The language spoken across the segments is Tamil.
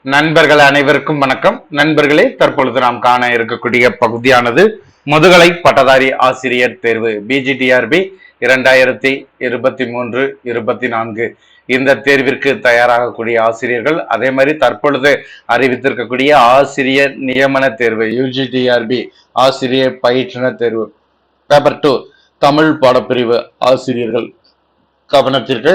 நண்பர்கள் அனைவருக்கும் வணக்கம். நண்பர்களே, தற்பொழுது நாம் காண இருக்கக்கூடிய பகுதியானது முதுகலை பட்டதாரி ஆசிரியர் தேர்வு பிஜிடிஆர்பி 2023-24 இந்த தேர்விற்கு தயாராகக்கூடிய ஆசிரியர்கள், அதே மாதிரி தற்பொழுது அறிவித்திருக்கக்கூடிய ஆசிரியர் நியமன தேர்வு யுஜிடிஆர்பி ஆசிரியர் பயிற்றுனர் தேர்வு பேப்பர் 2 தமிழ் பாடப்பிரிவு ஆசிரியர்கள் கவனத்திற்கு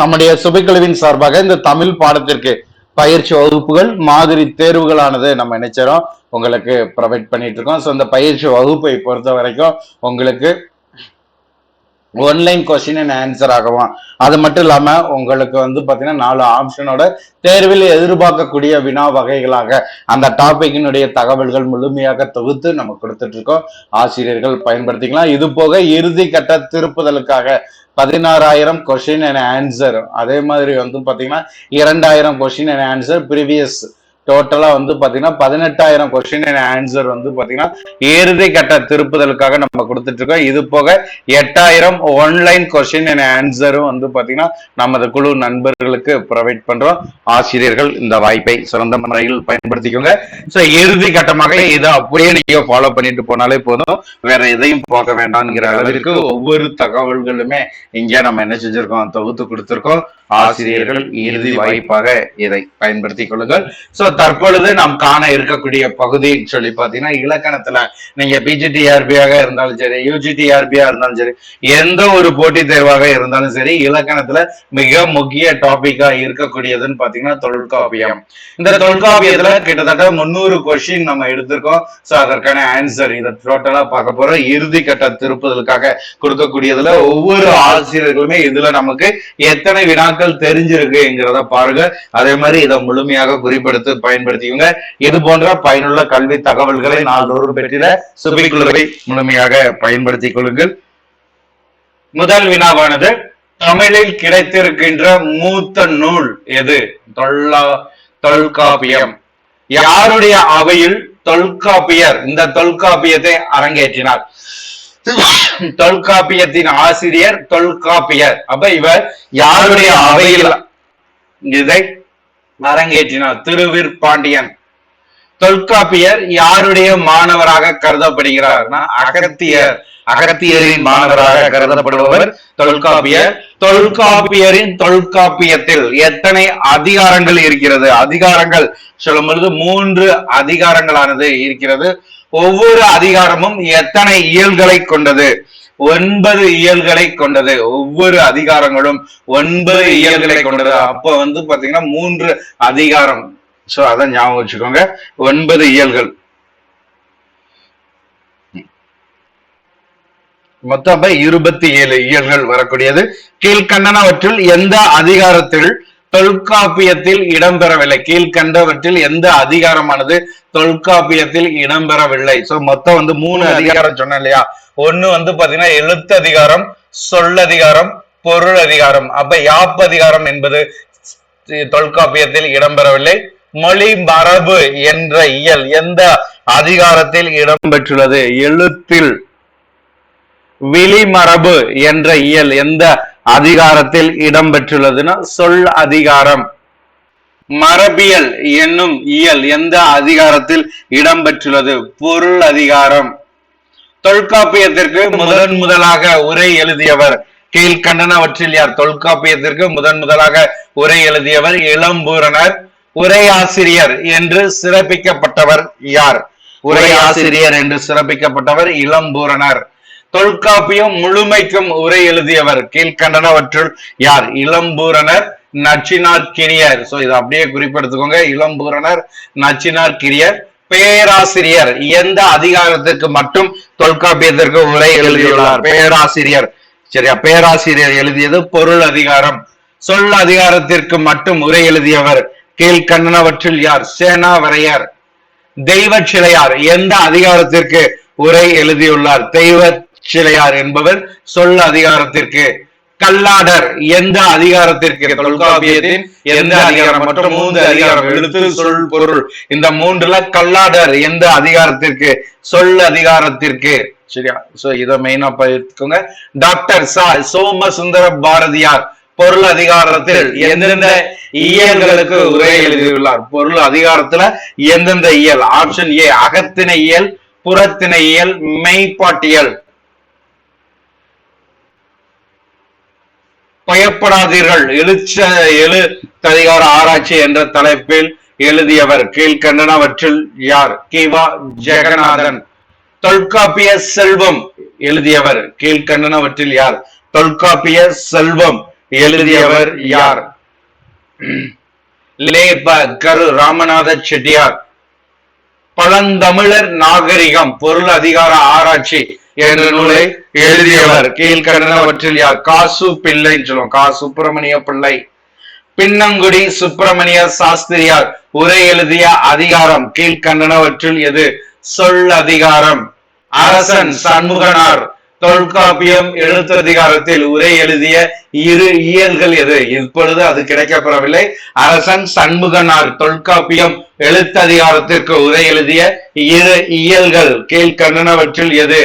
நம்முடைய சுபைக்குழுவின் சார்பாக இந்த தமிழ் பாடத்திற்கு பயிற்சி வகுப்புகள் மாதிரி தேர்வுகளானது நம்ம நினைச்சோம் உங்களுக்கு ப்ரொவைட் பண்ணிட்டு இருக்கோம். ஸோ இந்த பயிற்சி வகுப்பை பொறுத்த வரைக்கும் உங்களுக்கு ஒன்லைன் கொஸ்டின் அண்ட் ஆன்சர் ஆகும். அது மட்டும் இல்லாம உங்களுக்கு பாத்தீங்கன்னா 4 ஆப்ஷனோட தேர்வில் எதிர்பார்க்கக்கூடிய வினா வகைகளாக அந்த டாபிக்கினுடைய தகவல்கள் முழுமையாக தொகுத்து நம்ம கொடுத்துட்டு இருக்கோம். ஆசிரியர்கள் பயன்படுத்திக்கலாம். இது போக இறுதி கட்ட திருப்புதலுக்காக 16,000 கொஸ்டின் அண்ட் ஆன்சர், அதே மாதிரி பாத்தீங்கன்னா 2,000 கொஸ்டின் அண்ட் ஆன்சர் ப்ரீவியஸ், டோட்டலா பாத்தீங்கன்னா 18,000 கொஸ்டின் அண்ட் ஆன்சர் பாத்தீங்கன்னா இறுதி கட்ட திருப்புதலுக்காக நம்ம கொடுத்துட்டு இருக்கோம். இது போக 8,000 ஆன்லைன் கொஸ்டின் அண்ட் ஆன்சரும் பாத்தீங்கன்னா நமது குழு நண்பர்களுக்கு ப்ரொவைட் பண்றோம். ஆசிரியர்கள் இந்த வாய்ப்பை சிறந்த முறையில் பயன்படுத்திக்கோங்க. சோ இறுதி கட்டமாக இதை அப்படியே நீங்க ஃபாலோ பண்ணிட்டு போனாலே போதும், வேற எதையும் பார்க்க வேண்டாம்ங்கிற அளவிற்கு ஒவ்வொரு தகவல்களுமே இங்க நம்ம என்ன செஞ்சிருக்கோம், தொகுத்து கொடுத்திருக்கோம். ஆசிரியர்கள் இறுதி வாய்ப்பாக இதை பயன்படுத்திக் கொள்ளுங்கள். சோ தற்பொழுது நாம் காண இருக்கக்கூடிய பகுதி சொல்லி பாத்தீங்கன்னா, இலக்கணத்துல நீங்க பிஜிடிஆர்பியாக இருந்தாலும் சரி, யுஜிடிஆர்பியா இருந்தாலும் சரி, எந்த ஒரு போட்டித் தேர்வாக இருந்தாலும் சரி, இலக்கணத்துல மிக முக்கிய டாபிக்கா இருக்கக்கூடியதுன்னு பாத்தீங்கன்னா தொல்காப்பியம். இந்த தொல்காப்பியத்துல கிட்டத்தட்ட 300 கொஸ்டின் நம்ம எடுத்திருக்கோம். சோ அதற்கான ஆன்சர் இதை டோட்டலா பார்க்க போறோம். இறுதி கட்ட திருப்புதலுக்காக கொடுக்கக்கூடியதுல ஒவ்வொரு ஆசிரியர்களுமே இதுல நமக்கு எத்தனை வினாக்கள் தெரிஞ்சிருக்குங்கிறத பாருங்க. அதே மாதிரி இதை முழுமையாக குறிப்பிடுத்து பயன்படுத்திக்கோங்க. இது போன்ற பயனுள்ள கல்வி தகவல்களை நாள்தோறும் பெற்றிட சுபிக்குழுவை முழுமையாக பயன்படுத்திக் கொள்ளுங்கள். முதல் வினாவானது, தமிழில் கிடைத்திருக்கின்ற மூத்த நூல் எது? தொல்காப்பியம். யாருடைய அவையில் தொல்காப்பியர் இந்த தொல்காப்பியத்தை அரங்கேற்றினார்? தொல்காப்பியத்தின் ஆசிரியர் தொல்காப்பியர். அப்ப இவர் யாருடைய அவையில் இதை அரங்கேற்றினார்? திருவிற்பாண்டியன். தொல்காப்பியர் யாருடைய மாணவராக கருதப்படுகிறார்னா அகத்தியர். அகத்தியரின் மாணவராக கருதப்படுபவர் தொல்காப்பியர். தொல்காப்பியரின் தொல்காப்பியத்தில் எத்தனை அதிகாரங்கள் இருக்கிறது? அதிகாரங்கள் சொல்லும் பொழுது 3 அதிகாரங்களானது இருக்கிறது. ஒவ்வொரு அதிகாரமும் எத்தனை இயல்களை கொண்டது? 9 இயல்களை கொண்டது. ஒவ்வொரு அதிகாரங்களும் 9 இயல்களை கொண்டது. அப்ப பாத்தீங்கன்னா 3 அதிகாரம். சோ அத ஞாபகம் வச்சுக்கோங்க. 9 இயல்கள். மொத்தம் 27 இயல்கள் வரக்கூடியது. கீழ்கண்டனவற்றில் எந்த அதிகாரத்தில் தொல்காப்பியத்தில் இடம்பெறவில்லை? கீழ்கண்டவற்றில் எந்த அதிகாரமானது தொல்காப்பியத்தில் இடம்பெறவில்லை? சோ மொத்தம் 3 அதிகாரம் சொன்னேன் இல்லையா? ஒண்ணு பாத்தீங்கன்னா எழுத்து அதிகாரம், சொல்லதிகாரம், பொருள் அதிகாரம். அப்ப யாப்பதிகாரம் என்பது தொல்காப்பியத்தில் இடம்பெறவில்லை. மொழி மரபு என்ற இயல் எந்த அதிகாரத்தில் இடம்பெற்றுள்ளது? எழுத்தில். விழிமரபு என்ற இயல் எந்த அதிகாரத்தில் இடம்பெற்றுள்ளதுன்னா சொல் அதிகாரம். மரபியல் என்னும் இயல் எந்த அதிகாரத்தில் இடம்பெற்றுள்ளது? பொருள் அதிகாரம். தொல்காப்பியத்திற்கு முதலாக உரை எழுதியவர் கீழ்கண்டனவற்றில் யார்? தொல்காப்பியத்திற்கு முதலாக உரை எழுதியவர் இளம்பூரணர். உரையாசிரியர் என்று சிறப்பிக்கப்பட்டவர் யார்? உரையாசிரியர் என்று சிறப்பிக்கப்பட்டவர் இளம்பூரணர். தொல்காப்பியம் முழுமைக்கும் உரை எழுதியவர் கீழ்கண்டனவற்றுள் யார்? இளம்பூரணர், நச்சினார்க்கினியர். சோ இதை அப்படியே குறிப்பெடுத்துக்கோங்க. இளம்பூரணர், நச்சினார்க்கினியர். பேராசிரியர் எந்த அதிகாரத்திற்கு மட்டும் தொல்காப்பியத்திற்கு உரை எழுதியுள்ளார்? பேராசிரியர். சரியா? பேராசிரியர் எழுதியது பொருள் அதிகாரம். சொல் அதிகாரத்திற்கு மட்டும் உரை எழுதியவர் கீழ்கண்டனவற்றில் யார்? சேனாவரையர். தெய்வ சிலையார் எந்த அதிகாரத்திற்கு உரை எழுதியுள்ளார்? தெய்வ சிலையார் என்பவர் சொல் அதிகாரத்திற்கு. கல்லாடர் எந்த அதிகாரத்திற்கு? தொல்காப்பியத்தின் எந்த அதிகாரம்? மற்றும் 3 அதிகாரம், எழுத்து, சொல், பொருள். இந்த 3ல கல்லாடர் எந்த அதிகாரத்திற்கு? சொல் அதிகாரத்திற்கு. சரியா? சோ இத மெயினா பார்த்துக்கோங்க. டாக்டர் சோமசுந்தர பாரதியார் பொருள் அதிகாரத்தில் எந்தெந்த இயல்களுக்கு உரை எழுதியுள்ளார்? பொருள் அதிகாரத்துல எந்தெந்த இயல்? ஆப்ஷன் ஏ அகத்திணை இயல், புறத்திணை இயல், மெய்ப்பாட்டியல். பயப்படாதீர்கள் எழுத்ததிகார ஆராய்ச்சி என்ற தலைப்பில் எழுதியவர் கீழ்கண்டனவற்றில் யார்? கிவா ஜெகநாதன். தொல்காப்பிய செல்வம் எழுதியவர் கீழ்கண்டனவற்றில் யார்? தொல்காப்பிய செல்வம் எழுதியவர் யார்? கரு ராமநாத செட்டியார். பழந்தமிழர் நாகரிகம் பொருள் அதிகார ஆராய்ச்சி என்ற நூலை எழுதியவர் கீழ்கண்டனவற்றில் யார்? காசு பிள்ளைன்னு சொல்லுவோம், கா சுப்பிரமணிய பிள்ளை. பின்னங்குடி சுப்பிரமணிய சாஸ்திரியார் உரை எழுதிய அதிகாரம் கீழ்கண்டனவற்றில் எது? சொல் அதிகாரம். அரசன் சண்முகனார் தொல்காப்பியம் எழுத்ததிகாரத்தில் உரை எழுதிய இரு இயல்கள் எது? இப்பொழுது அது கிடைக்கப்பெறவில்லை. அரசன் சண்முகனார் தொல்காப்பியம் எழுத்ததிகாரத்திற்கு உரை எழுதிய இரு இயல்கள் கீழ்கண்டனவற்றில் எது?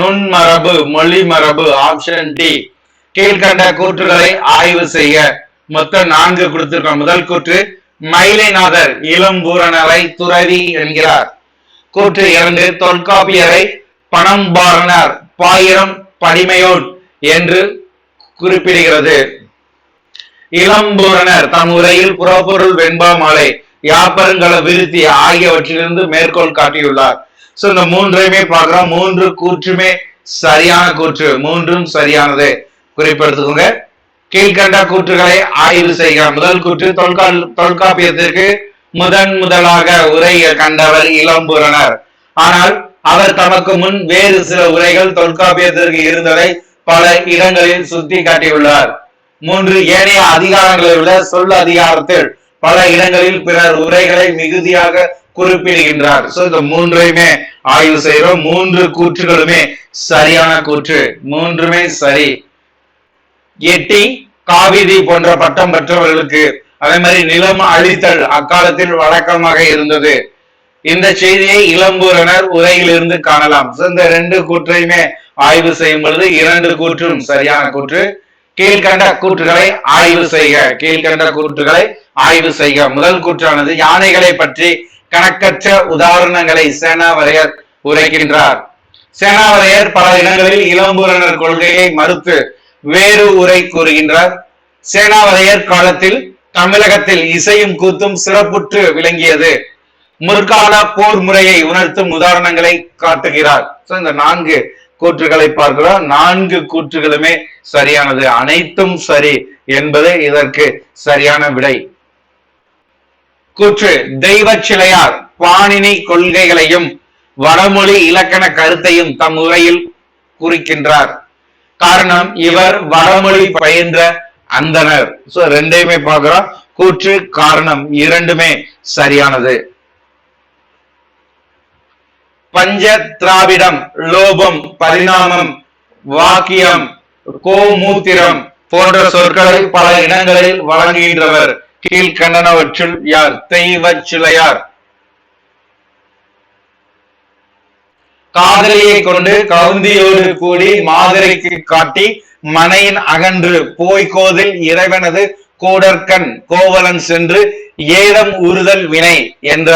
நுண்மரபு, மொழி மரபு. Option D. கீழ்கண்ட கூற்றுகளை ஆய்வு செய்ய. மொத்தம் 4 கொடுத்திருக்கோம். முதல் கூற்று, மயிலைநாதர் இளம்பூரணரை துறவி என்கிறார். கூற்று 2, தொல்காப்பியரை பணம்பாரனார் பாயிரம் படிமையோன் என்று குறிப்பிடுகிறது. இளம்பூரணர் தம் உரையில் புறப்பொருள் வெண்பா மாலை, யாப்பருங்கல விருத்தி ஆகியவற்றிலிருந்து மேற்கோள் காட்டியுள்ளார். சோ இந்த 3ஐயுமே பார்க்கிறோம். 3 கூற்றுமே சரியான கூற்று, 3ம் சரியானது. குறிப்பெடுத்துக்கோங்க. கீழ்கண்ட கூற்றுகளை ஆய்வு செய்க. முதல் கூற்று, தொல்காப்பியத்திற்கு முதலாக உரை கண்டவர் இளம்பூரணர். ஆனால் அவர் தமக்கு முன் வேறு சில உரைகள் தொல்காப்பியத்திற்கு இருந்ததை பல இடங்களில் சுட்டி காட்டியுள்ளார். 3, ஏனைய அதிகாரங்களில் உள்ள சொல் அதிகாரத்தில் பல இடங்களில் பிறர் உரைகளை மிகுதியாக குறிப்பிடுகின்றார். சோ இந்த 3ஐயுமே ஆய்வு செய்யறோம். 3 கூற்றுகளுமே சரியான கூற்று, 3மே சரி. எட்டி காவிதி போன்ற பட்டம் பெற்றவர்களுக்கு அதே மாதிரி நிலம் அழித்தல் அக்காலத்தில் வழக்கமாக இருந்தது. இந்த செய்தியை இளம்பூரணர் உரையிலிருந்து காணலாம். இந்த 2 கூற்றையுமே ஆய்வு செய்யும் பொழுது 2 கூற்றும் சரியான கூற்று. கீழ்கண்ட கூற்றுகளை ஆய்வு செய்க. கீழ்கண்ட கூற்றுகளை ஆய்வு செய்க. முதல் கூற்றானது, யானைகளை பற்றி கணக்கற்ற உதாரணங்களை சேனாவரையர் உரைக்கின்றார். சேனாவரையர் பல இடங்களில் இளம்பூரணர் கொள்கையை மறுத்து வேறு உரை கூறுகின்றார். சேனாவரையர் காலத்தில் தமிழகத்தில் இசையும் கூத்தும் சிறப்புற்று விளங்கியது. முற்கால போர் முறையை உணர்த்தும் உதாரணங்களை காட்டுகிறார். இந்த 4 கூற்றுகளை பார்க்கிறோம். 4 கூற்றுகளுமே சரியானது, அனைத்தும் சரி என்பது இதற்கு சரியான விடை. கூற்று, தெய்வ சிலையார் பாணினி கொள்கைகளையும் வடமொழி இலக்கண கருத்தையும் தம் உரையில் குறிக்கின்றார். காரணம், இவர் வடமொழி பயின்ற அந்தனர். சோ 2ஐயுமே பார்க்கிறோம். கூற்று, காரணம் 2மே சரியானது. பஞ்ச திராவிடம், லோபம், பரிணாமம், வாக்கியம், கோமூத்திரம் போன்ற சொற்களை பல இடங்களில் வழங்குகின்றவர் கீழ்கண்டனவற்றில் யார்? தெய்வ சிலையார். காதலியை கொண்டு கவுந்தியோடு கூடி மாதுரைக்கு காட்டி மனையின் அகன்று போய்கோதில் இறைவனது கோடற்கண் கோவலன் சென்று ஏலம் உறுதல் வினை என்ற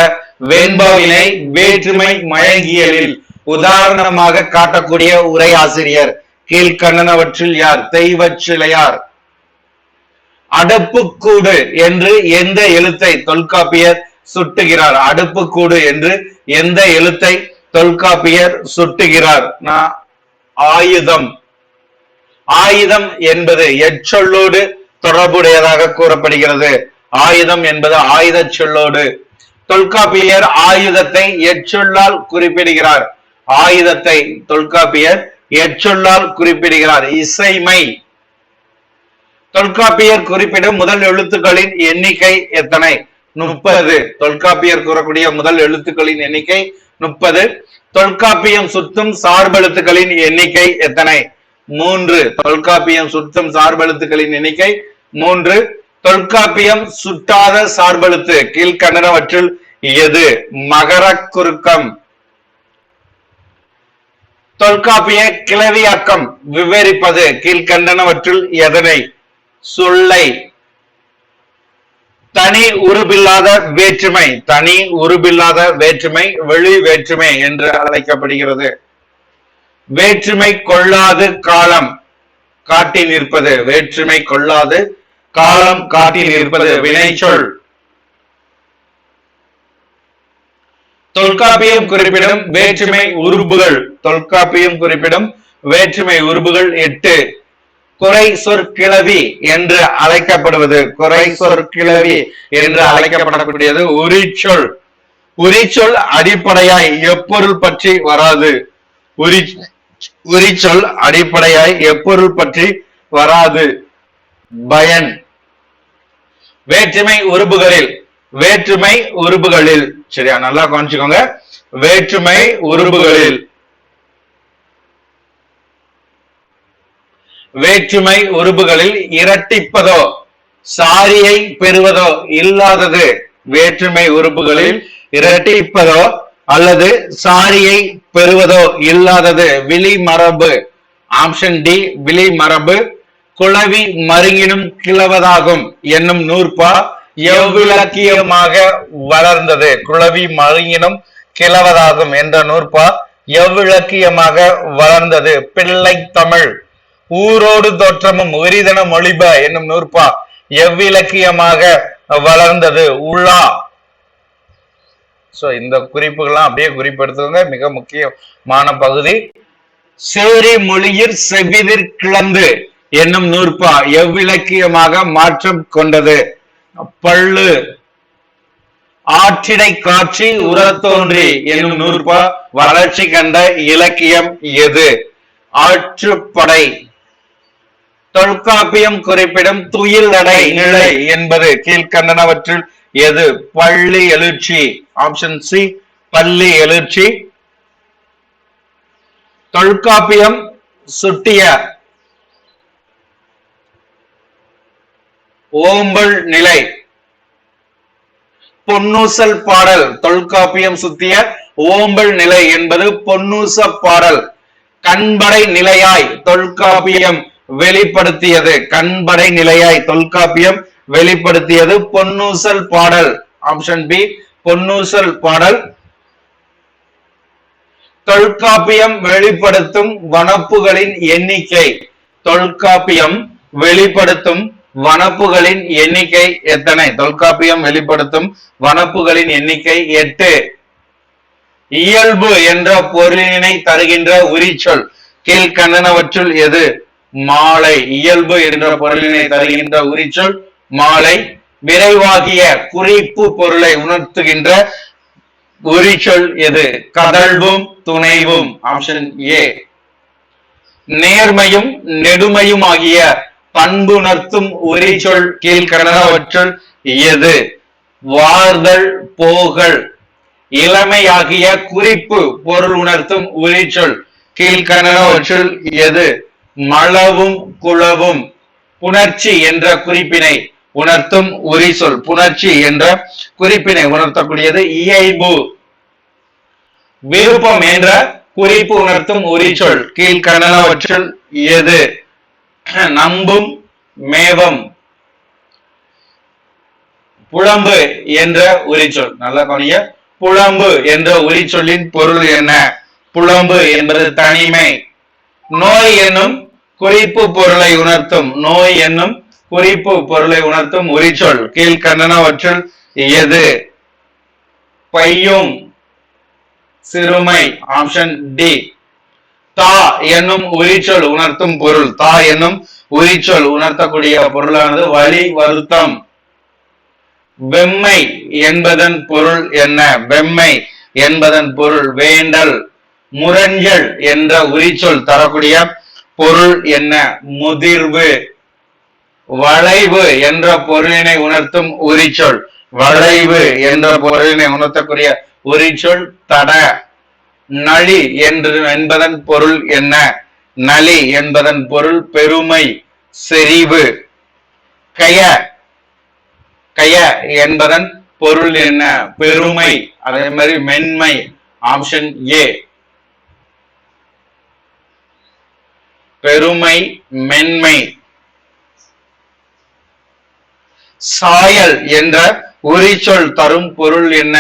வெண்பாவினை வேற்றுமை மயங்கியலில் உதாரணமாக காட்டக்கூடிய உரையாசிரியர் கீழ்கண்டனவற்றில் யார்? தெய்வ சிலையார். அடுப்புக்கூடு என்று எந்த எழுத்தை தொல்காப்பியர் சுட்டுகிறார்? அடுப்புக்கூடு என்று எந்த எழுத்தை தொல்காப்பியர் சுட்டுகிறார்? ஆயுதம். ஆயுதம் என்பது எச்சொல்லோடு தொடர்புடையதாக கூறப்படுகிறது. ஆயுதம் என்பது ஆயுத சொல்லோடு. தொல்காப்பியர் ஆயுதத்தை எச்சொல்லால் குறிப்பிடுகிறார். ஆயுதத்தை தொல்காப்பியர் எச்சொல்லால் குறிப்பிடுகிறார். இசைமை. தொல்காப்பியர் குறிப்பிடும் முதல் எழுத்துக்களின் எண்ணிக்கை எத்தனை? 30. தொல்காப்பியர் கூறக்கூடிய முதல் எழுத்துக்களின் எண்ணிக்கை 30. தொல்காப்பியம் சுட்டும் சார்பெழுத்துக்களின் எண்ணிக்கை எத்தனை? 3. தொல்காப்பியம் சுட்டும் சார்பெழுத்துக்களின் எண்ணிக்கை 3. தொல்காப்பியம் சுட்டாத சார்பெழுத்து கீழ்கண்டனவற்றில் எது? மகர குறுக்கம். தொல்காப்பிய கிளவியாக்கம் விவரிப்பது கீழ்கண்டனவற்றில் எதனை? சொல்லை தனி உருபில்லாத வேற்றுமை, தனி உருபில்லாத வேற்றுமை வெளி வேற்றுமை என்று அழைக்கப்படுகிறது. வேற்றுமை கொள்ளாது காலம் காட்டி நிற்பது, வேற்றுமை கொள்ளாது காலம் காட்டி நிற்பது வினைச்சொல். தொல்காப்பியம் குறிப்பிடும் வேற்றுமை உருபுகள், தொல்காப்பியம் குறிப்பிடும் வேற்றுமை உருபுகள் 8. குறை சொற்கிளவி என்று அழைக்கப்படுவது, குறை சொற்கிளவி என்று அழைக்கப்படக்கூடியது உரிச்சொல். உரிச்சொல் அடிப்படையாய் எப்பொருள் பற்றி வராது, உரிச்சொல் அடிப்படையாய் எப்பொருள் பற்றி வராது. பயன். வேற்றுமை உருபுகளில், வேற்றுமை உருபுகளில், சரியா நல்லா கவனிச்சுக்கோங்க. வேற்றுமை உருபுகளில், வேற்றுமை உருபுகளில் இரட்டிப்பதோ சாரியை பெறுவதோ இல்லாதது. வேற்றுமை உறுப்புகளில் இரட்டிப்பதோ அல்லது சாரியை பெறுவதோ இல்லாதது விழிமரபு. Option D விழிமரபு. குளவி மருங்கினும் கிளவதாகும் என்னும் நூற்பா எவ்விலக்கியமாக வளர்ந்தது. குளவி மருங்கினும் கிளவதாகும் என்ற நூற்பா எவ்விலக்கியமாக வளர்ந்தது. பிள்ளை தமிழ். ஊரோடு தோற்றமும் உரிதன மொழிப என்னும் நூற்பா எவ்விலக்கியமாக வளர்ந்தது. உலா. சோ இந்த குறிப்புகள்லாம் அப்படியே குறிப்பெடுத்துங்க, மிக முக்கியமான பகுதி. சேரி மொழியிற் செவ்விதிர் கிளந்து என்னும் நூற்பா எவ்விலக்கியமாக மாற்றம் கொண்டது. பள்ளு. ஆற்றிடை காட்சி உரத்தோன்றி என்னும் நூற்பா வளர்ச்சி கண்ட இலக்கியம் எது? ஆற்றுப்படை. தொல்காப்பியம் குறிப்பிடும் துயில் நடை நிலை என்பது கீழ்கண்டனவற்றில் எது? பள்ளி எழுச்சி. ஆப்ஷன் சி பள்ளி எழுச்சி. தொல்காப்பியம் சுட்டிய ஓம்பல் நிலை. பொன்னூசல் பாடல். தொல்காப்பியம் சுத்திய ஓம்பல் நிலை என்பது பொன்னூச பாடல். கண்படை நிலையாய் தொல்காப்பியம் வெளிப்படுத்தியது, கண்படை நிலையாய் தொல்காப்பியம் வெளிப்படுத்தியது பொன்னூசல் பாடல். ஆப்ஷன் பி பொன்னூசல் பாடல். தொல்காப்பியம் வெளிப்படுத்தும் வனப்புகளின் எண்ணிக்கை. தொல்காப்பியம் வெளிப்படுத்தும் வனப்புகளின் எண்ணிக்கை எத்தனை? தொல்காப்பியம் வெளிப்படுத்தும் வனப்புகளின் எண்ணிக்கை 8. இயல்பு என்ற பொருளினை தருகின்ற உரிச்சொல் கீழ்கண்டனவற்றுள் எது? மாலை. இயல்பு என்ற பொருளினை தருகின்ற உரிச்சொல் மாலை. விரைவாகிய குறிப்பு பொருளை உணர்த்துகின்ற உரிச்சொல் எது? கதழ்வும் துணைவும். Option A. நேர்மையும் நெடுமையும் ஆகிய பண்புணர்த்தும் உரிச்சொல் கீழ்கண்டனவற்றுள் எது? வார்தல் போகல். இளமையாகிய குறிப்பு பொருள் உணர்த்தும் உரிச்சொல் கீழ்கண்டனவற்றுள் எது? மளவும் குளவும். புணர்ச்சி என்ற குறிப்பினை உணர்த்தும் உரிச்சொல், புணர்ச்சி என்ற குறிப்பினை உணர்த்தக்கூடியது இயைபு. விருப்பம் என்ற குறிப்பு உணர்த்தும் உரிச்சொல் கீழ்கண்டனவற்றுள் எது? நம்பும் மேவம். புலம்பு என்ற உரிச்சொல், நல்ல கவனிய, புலம்பு என்ற உரிச்சொல்லின் பொருள் என்ன? புலம்பு என்பது தனிமை. நோய் என்னும் குறிப்பு பொருளை உணர்த்தும், நோய் என்னும் குறிப்பு பொருளை உணர்த்தும் உரிச்சொல் கீழ்கண்டனவற்றுள் எது? பையும் சிறுமை. Option D. தா என்னும் உரிச்சொல் உணர்த்தும் பொருள், தா என்னும் உரிச்சொல் உணர்த்தக்கூடிய பொருளானது வலி வருத்தம். வெம்மை என்பதன் பொருள் என்ன? வெம்மை என்பதன் பொருள் வேண்டல். முரஞ்சல் என்ற உரிச்சொல் தரக்கூடிய பொருள் என்ன? முதிர்வு. வளைவு என்ற பொருளினை உணர்த்தும் உரிச்சொல், வளைவு என்ற பொருளினை உணர்த்தக்கூடிய உரிச்சொல் தட. நளி என்பதன் பொருள் என்ன? நளி என்பதன் பொருள் பெருமை, செறிவு. கய, கய என்பதன் பொருள் என்ன? பெருமை. அதே மாதிரி மென்மை. ஆப்ஷன் ஏ பெருமை மென்மை. சாயல் என்ற உரிச்சொல் தரும் பொருள் என்ன?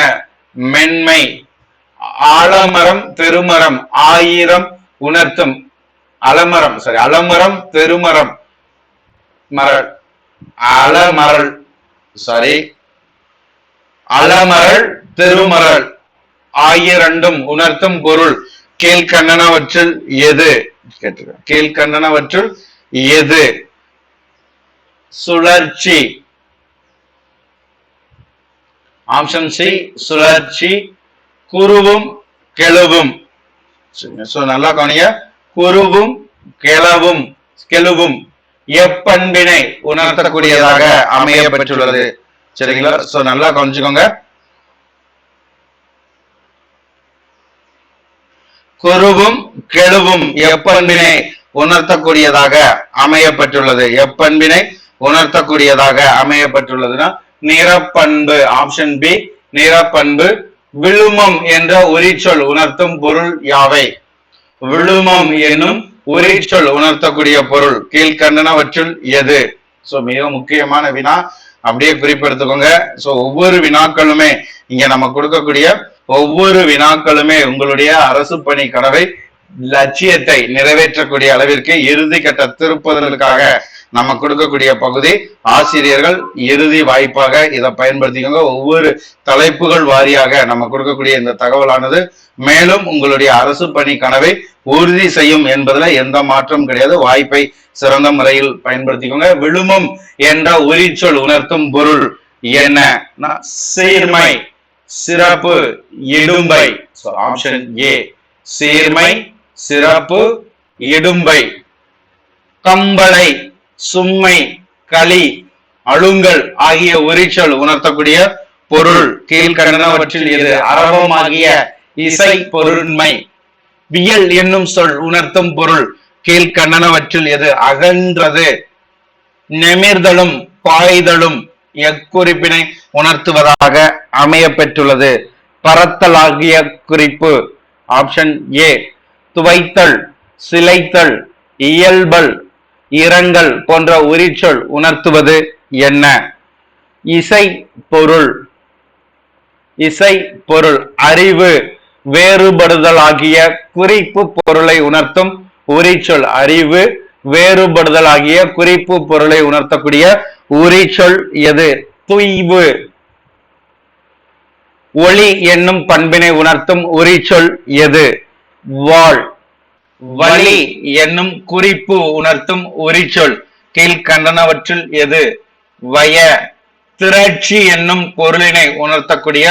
மென்மை. ஆலமரம் பெருமரம் ஆயிரம் உணர்த்தும். அலமரம் பெருமரம் மரல் அலமரல் அலமரல் பெருமரல் ஆயிரண்டும் உணர்த்தும் பொருள் கீழ்கண்டனவற்றில் எது? கீழ்கண்டனவற்றுள் எது? சுழற்சி. ஆப்ஷன் சி சுழற்சி. குருவும் கெழுவும். நல்லா கவனிங்க. குருவும் கெழுவும் எப்பண்பினை உணர்த்தக்கூடியதாக அமைய பெற்றுள்ளது. சரிங்களா? சோ நல்லா கவனிச்சுக்கோங்க. குருவும் கெழுவும் எப்பண்பினை உணர்த்தக்கூடியதாக அமையப்பட்டுள்ளது. எப்பண்பினை உணர்த்தக்கூடியதாக அமையப்பட்டுள்ளதுன்னா நிறப்பண்பு. Option B நிறப்பண்பு. விழுமம் என்ற உரிச்சொல் உணர்த்தும் பொருள் யாவை? விழுமம் என்னும் உரிச்சொல் உணர்த்தக்கூடிய பொருள் கீழ்கண்டனவற்றுள் எது? சோ மிக முக்கியமான வினா, அப்படியே குறிப்பெடுத்துக்கோங்க. சோ ஒவ்வொரு வினாக்களுமே இங்க நம்ம கொடுக்கக்கூடிய ஒவ்வொரு வினாக்களுமே உங்களுடைய அரசு பணி கனவை லட்சியத்தை நிறைவேற்றக்கூடிய அளவிற்கு இறுதி கட்ட திருப்புதலுக்காக நம்ம கொடுக்கக்கூடிய பகுதி. ஆசிரியர்கள் இறுதி வாய்ப்பாக இதை பயன்படுத்திக்கோங்க. ஒவ்வொரு தலைப்புகள் வாரியாக நம்ம கொடுக்கக்கூடிய இந்த தகவலானது மேலும் உங்களுடைய அரசு பணி கனவை உறுதி செய்யும் என்பதுல எந்த மாற்றம் கிடையாது. வாய்ப்பை சிறந்த முறையில் பயன்படுத்திக்கோங்க. விழுமம் என்ற உரிச்சொல் உணர்த்தும் பொருள் என்ன? சீர்மை, சிறப்பு, இடும்பை. ஆப்ஷன் ஏ சீர்மை, சிறப்பு, இடும்பை. கம்பளை, சும்மை, களி, அழுங்கல் ஆகிய உரிச்சொல் உணர்த்தக்கூடிய பொருள் கீழ்கண்டனவற்றில் எது? அரவமாகிய இசை பொருண்மை. வியல் என்னும் சொல் உணர்த்தும் பொருள் கீழ்கண்டனவற்றில் எது? அகன்றது. நெமிர்தலும் பாய்தலும் எக்குறிப்பினை உணர்த்துவதாக அமைய பெற்றுள்ளது. பரத்தல் ஆகிய குறிப்பு. ஆப்ஷன் ஏ துவைத்தல், சிலைத்தல், இயல்பல், இரங்கல் போன்ற உரிச்சொல் உணர்த்துவது என்ன? இசை பொருள். இசை பொருள். அறிவு, வேறுபடுதல் ஆகிய குறிப்பு பொருளை உணர்த்தும் உரிச்சொல். அறிவு, வேறுபடுதல் ஆகிய குறிப்பு பொருளை உணர்த்தக்கூடிய உரிச்சொல் எது? துய்வு. ஒளி என்னும் பண்பினை உணர்த்தும் உரிச்சொல் எது? வாள். வலி என்னும் குறிப்பு உணர்த்தும் உரிச்சொல் கீழ்கண்டனவற்றில் எது? வய. திரட்சி என்னும் பொருளினை உணர்த்தக்கூடிய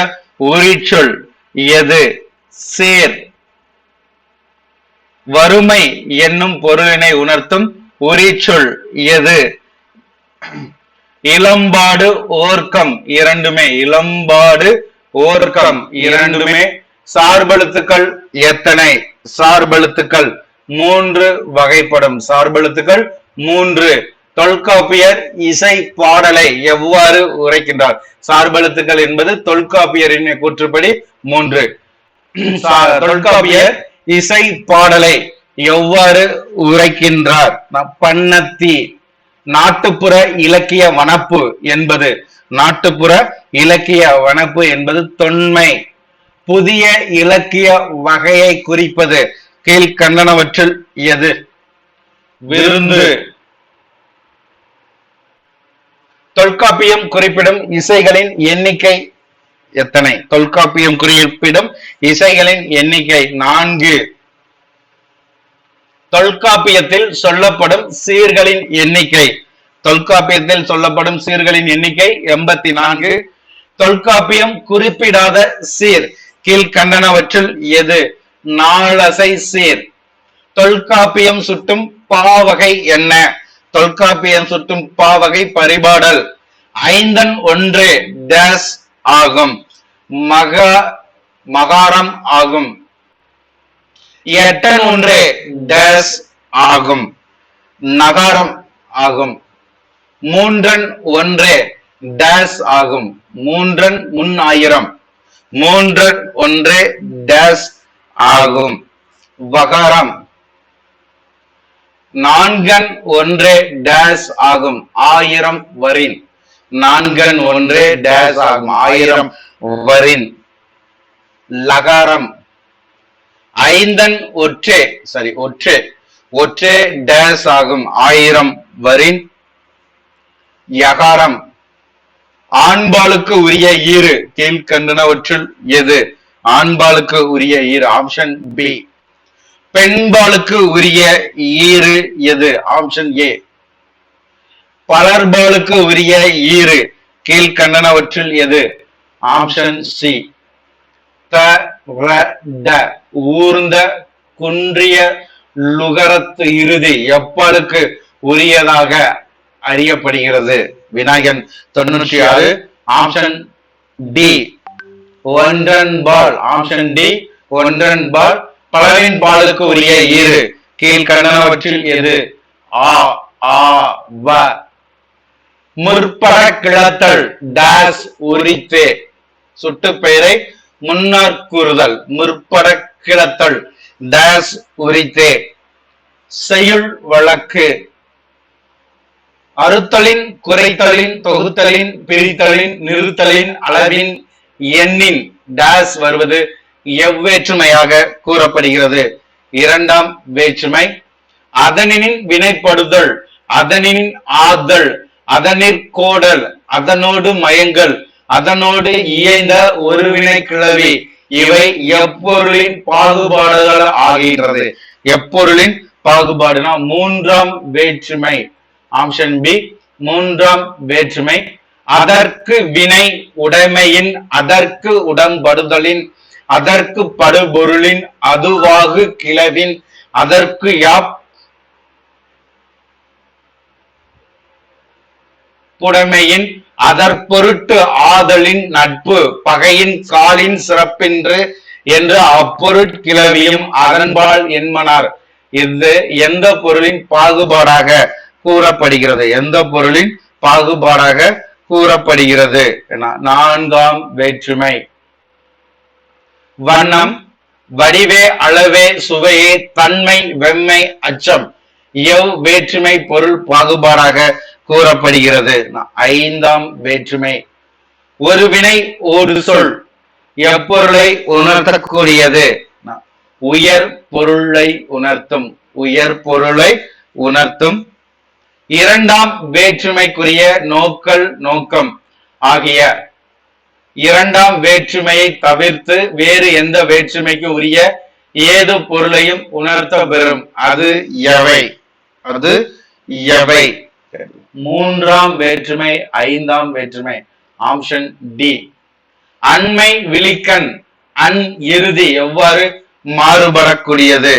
உரிச்சொல் எது? சேர். வறுமை என்னும் பொருளினை உணர்த்தும் உரிச்சொல் எது? இளம்பாடு, ஓர்க்கம் இரண்டுமே. இளம்பாடு, ஓர்க்கம் இரண்டுமே. சார்பெழுத்துக்கள் எத்தனை? சார்பெழுத்துக்கள் 3 வகைப்படும். சார்பெழுத்துக்கள் 3. தொல்காப்பியர் இசை பாடலை எவ்வாறு உரைக்கின்றார்? சார்பெழுத்துக்கள் என்பது தொல்காப்பியரின் கூற்றுப்படி 3. தொல்காப்பியர் இசை பாடலை எவ்வாறு உரைக்கின்றார்? பண்ணத்தி. நாட்டுப்புற இலக்கிய வனப்பு என்பது நாட்டுப்புற இலக்கிய வனப்பு என்பது தொன்மை. புதிய இலக்கிய வகையை குறிப்பது கீழ்கண்டனவற்றில் எது? விருந்து. தொல்காப்பியம் குறிப்பிடும் இசைகளின் எண்ணிக்கை எத்தனை? தொல்காப்பியம் குறிப்பிடும் இசைகளின் எண்ணிக்கை 4. தொல்காப்பியத்தில் சொல்லப்படும் சீர்களின் எண்ணிக்கை. தொல்காப்பியத்தில் சொல்லப்படும் சீர்களின் எண்ணிக்கை 84. தொல்காப்பியம் குறிப்பிடாத சீர் கீழ்கண்டனவற்றில் எது? நாலசை சீர். தொல்காப்பியம் சுட்டும் பாவகை என்ன? தொல்காப்பியம் சுட்டும் பாவகை பரிபாடல். ஐந்தன் ஒன்று டேஸ் ஆகும். மகாரம் ஆகும். எட்டன் ஒன்று டேஸ் ஆகும். நகாரம் ஆகும். மூன்றன் ஒன்று டேஸ் ஆகும். மூன்றன் முன் ஆயிரம். மூன்றன் ஒன்று டேஸ் ஆகும். வகாரம். நான்கன் ஒன்று டேஸ் ஆகும். 1000 வரின். நான்கன் ஒன்றே டேஸ் ஆகும். 1000 வரின் லகாரம். ஐந்தன் ஒற்றே ஒற்றே டேஸ் ஆகும். 1000 வரின் யகாரம். ஆண்பாலுக்கு உரிய ஈறு கீழ்கண்டனவற்றுள் எது? ஆண்பாலுக்கு உரிய ஈறு. Option B. பெண்பாலுக்கு உரிய ஈறு எது? Option A. பலர்பாலுக்கு உரிய ஈறு கீழ்கண்டனவற்றில் எது? Option C. ஊர்ந்த குன்றிய லுகரத்து இறுதி எப்பாலுக்கு உரியதாக அறியப்படுகிறது? விநாயகன் 96. ஆப்ஷன் டி ஒன்றன்பால். ஆப்ஷன் டி ஒன்றன்பால். பலரின் பாலுக்கு உரிய ஈறு கீழ்கண்டனவற்றில் எது? ஆ ஆ வ. முற்பட கிளத்தல் டாஸ் உரித்தே. சுட்டு பெயரை முன்னர் கூறுதல். முற்பட கிளத்தல் டாஸ் உரித்தே. செய்யுள் வழக்கு. அறுத்தலின், குறைத்தலின், தொகுத்தலின், பிரித்தலின், நிறுத்தலின், அளவின், எண்ணின் டாஸ் வருவது எவ்வேற்றுமையாக கூறப்படுகிறது? இரண்டாம் வேற்றுமை. அதனின் வினைப்படுதல், அதனின் ஆதல், அதனிற் கோடல், அதனோடு மயங்கல், அதனோடு இயைந்த ஒருவினை கிளவி இவை எப்பொருளின் பாகுபாடுகள் ஆகின்றது? எப்பொருளின் பாகுபாடுனா மூன்றாம் வேற்றுமை. ஆப்ஷன் பி மூன்றாம் வேற்றுமை. அதற்கு வினை உடைமையின், அதற்கு உடன்படுதலின், அதற்கு படுபொருளின், அதுவாகு கிளவின், அதற்கு யாப் புடைமையின், அதற்பொருட்டு ஆதலின், நட்பு பகையின், காலின் சிறப்பின்று என்று அப்பொருட்கிளவியும் அதன்பால் என்மனார். இது எந்த பொருளின் பாகுபாடாக கூறப்படுகிறது? எந்த பொருளின் பாகுபாடாக கூறப்படுகிறது? நான்காம் வேற்றுமை. வண்ணம், வடிவே, அளவே, சுவையே, தன்மை, வெம்மை, அச்சம் எவ் வேற்றுமை பொருள் பாகுபாடாக கூறப்படுகிறது? ஐந்தாம் வேற்றுமை. ஒரு வினை ஒரு சொல் எப்பொருளை உணர்த்தக்கூடியது? உயர் பொருளை உணர்த்தும். உயர் பொருளை உணர்த்தும். இரண்டாம் வேற்றுமைக்குரிய நோக்கல், நோக்கம் ஆகிய இரண்டாம் வேற்றுமையை தவிர்த்து வேறு எந்த வேற்றுமைக்கு உரிய ஏது பொருளையும் உணர்த்த பெறும். அது எவை? அது எவை? மூன்றாம் வேற்றுமை, ஐந்தாம் வேற்றுமை. Option D. அண்மை விழிக்கண் அன் இறுதி எவ்வாறு மாறுபடக்கூடியது?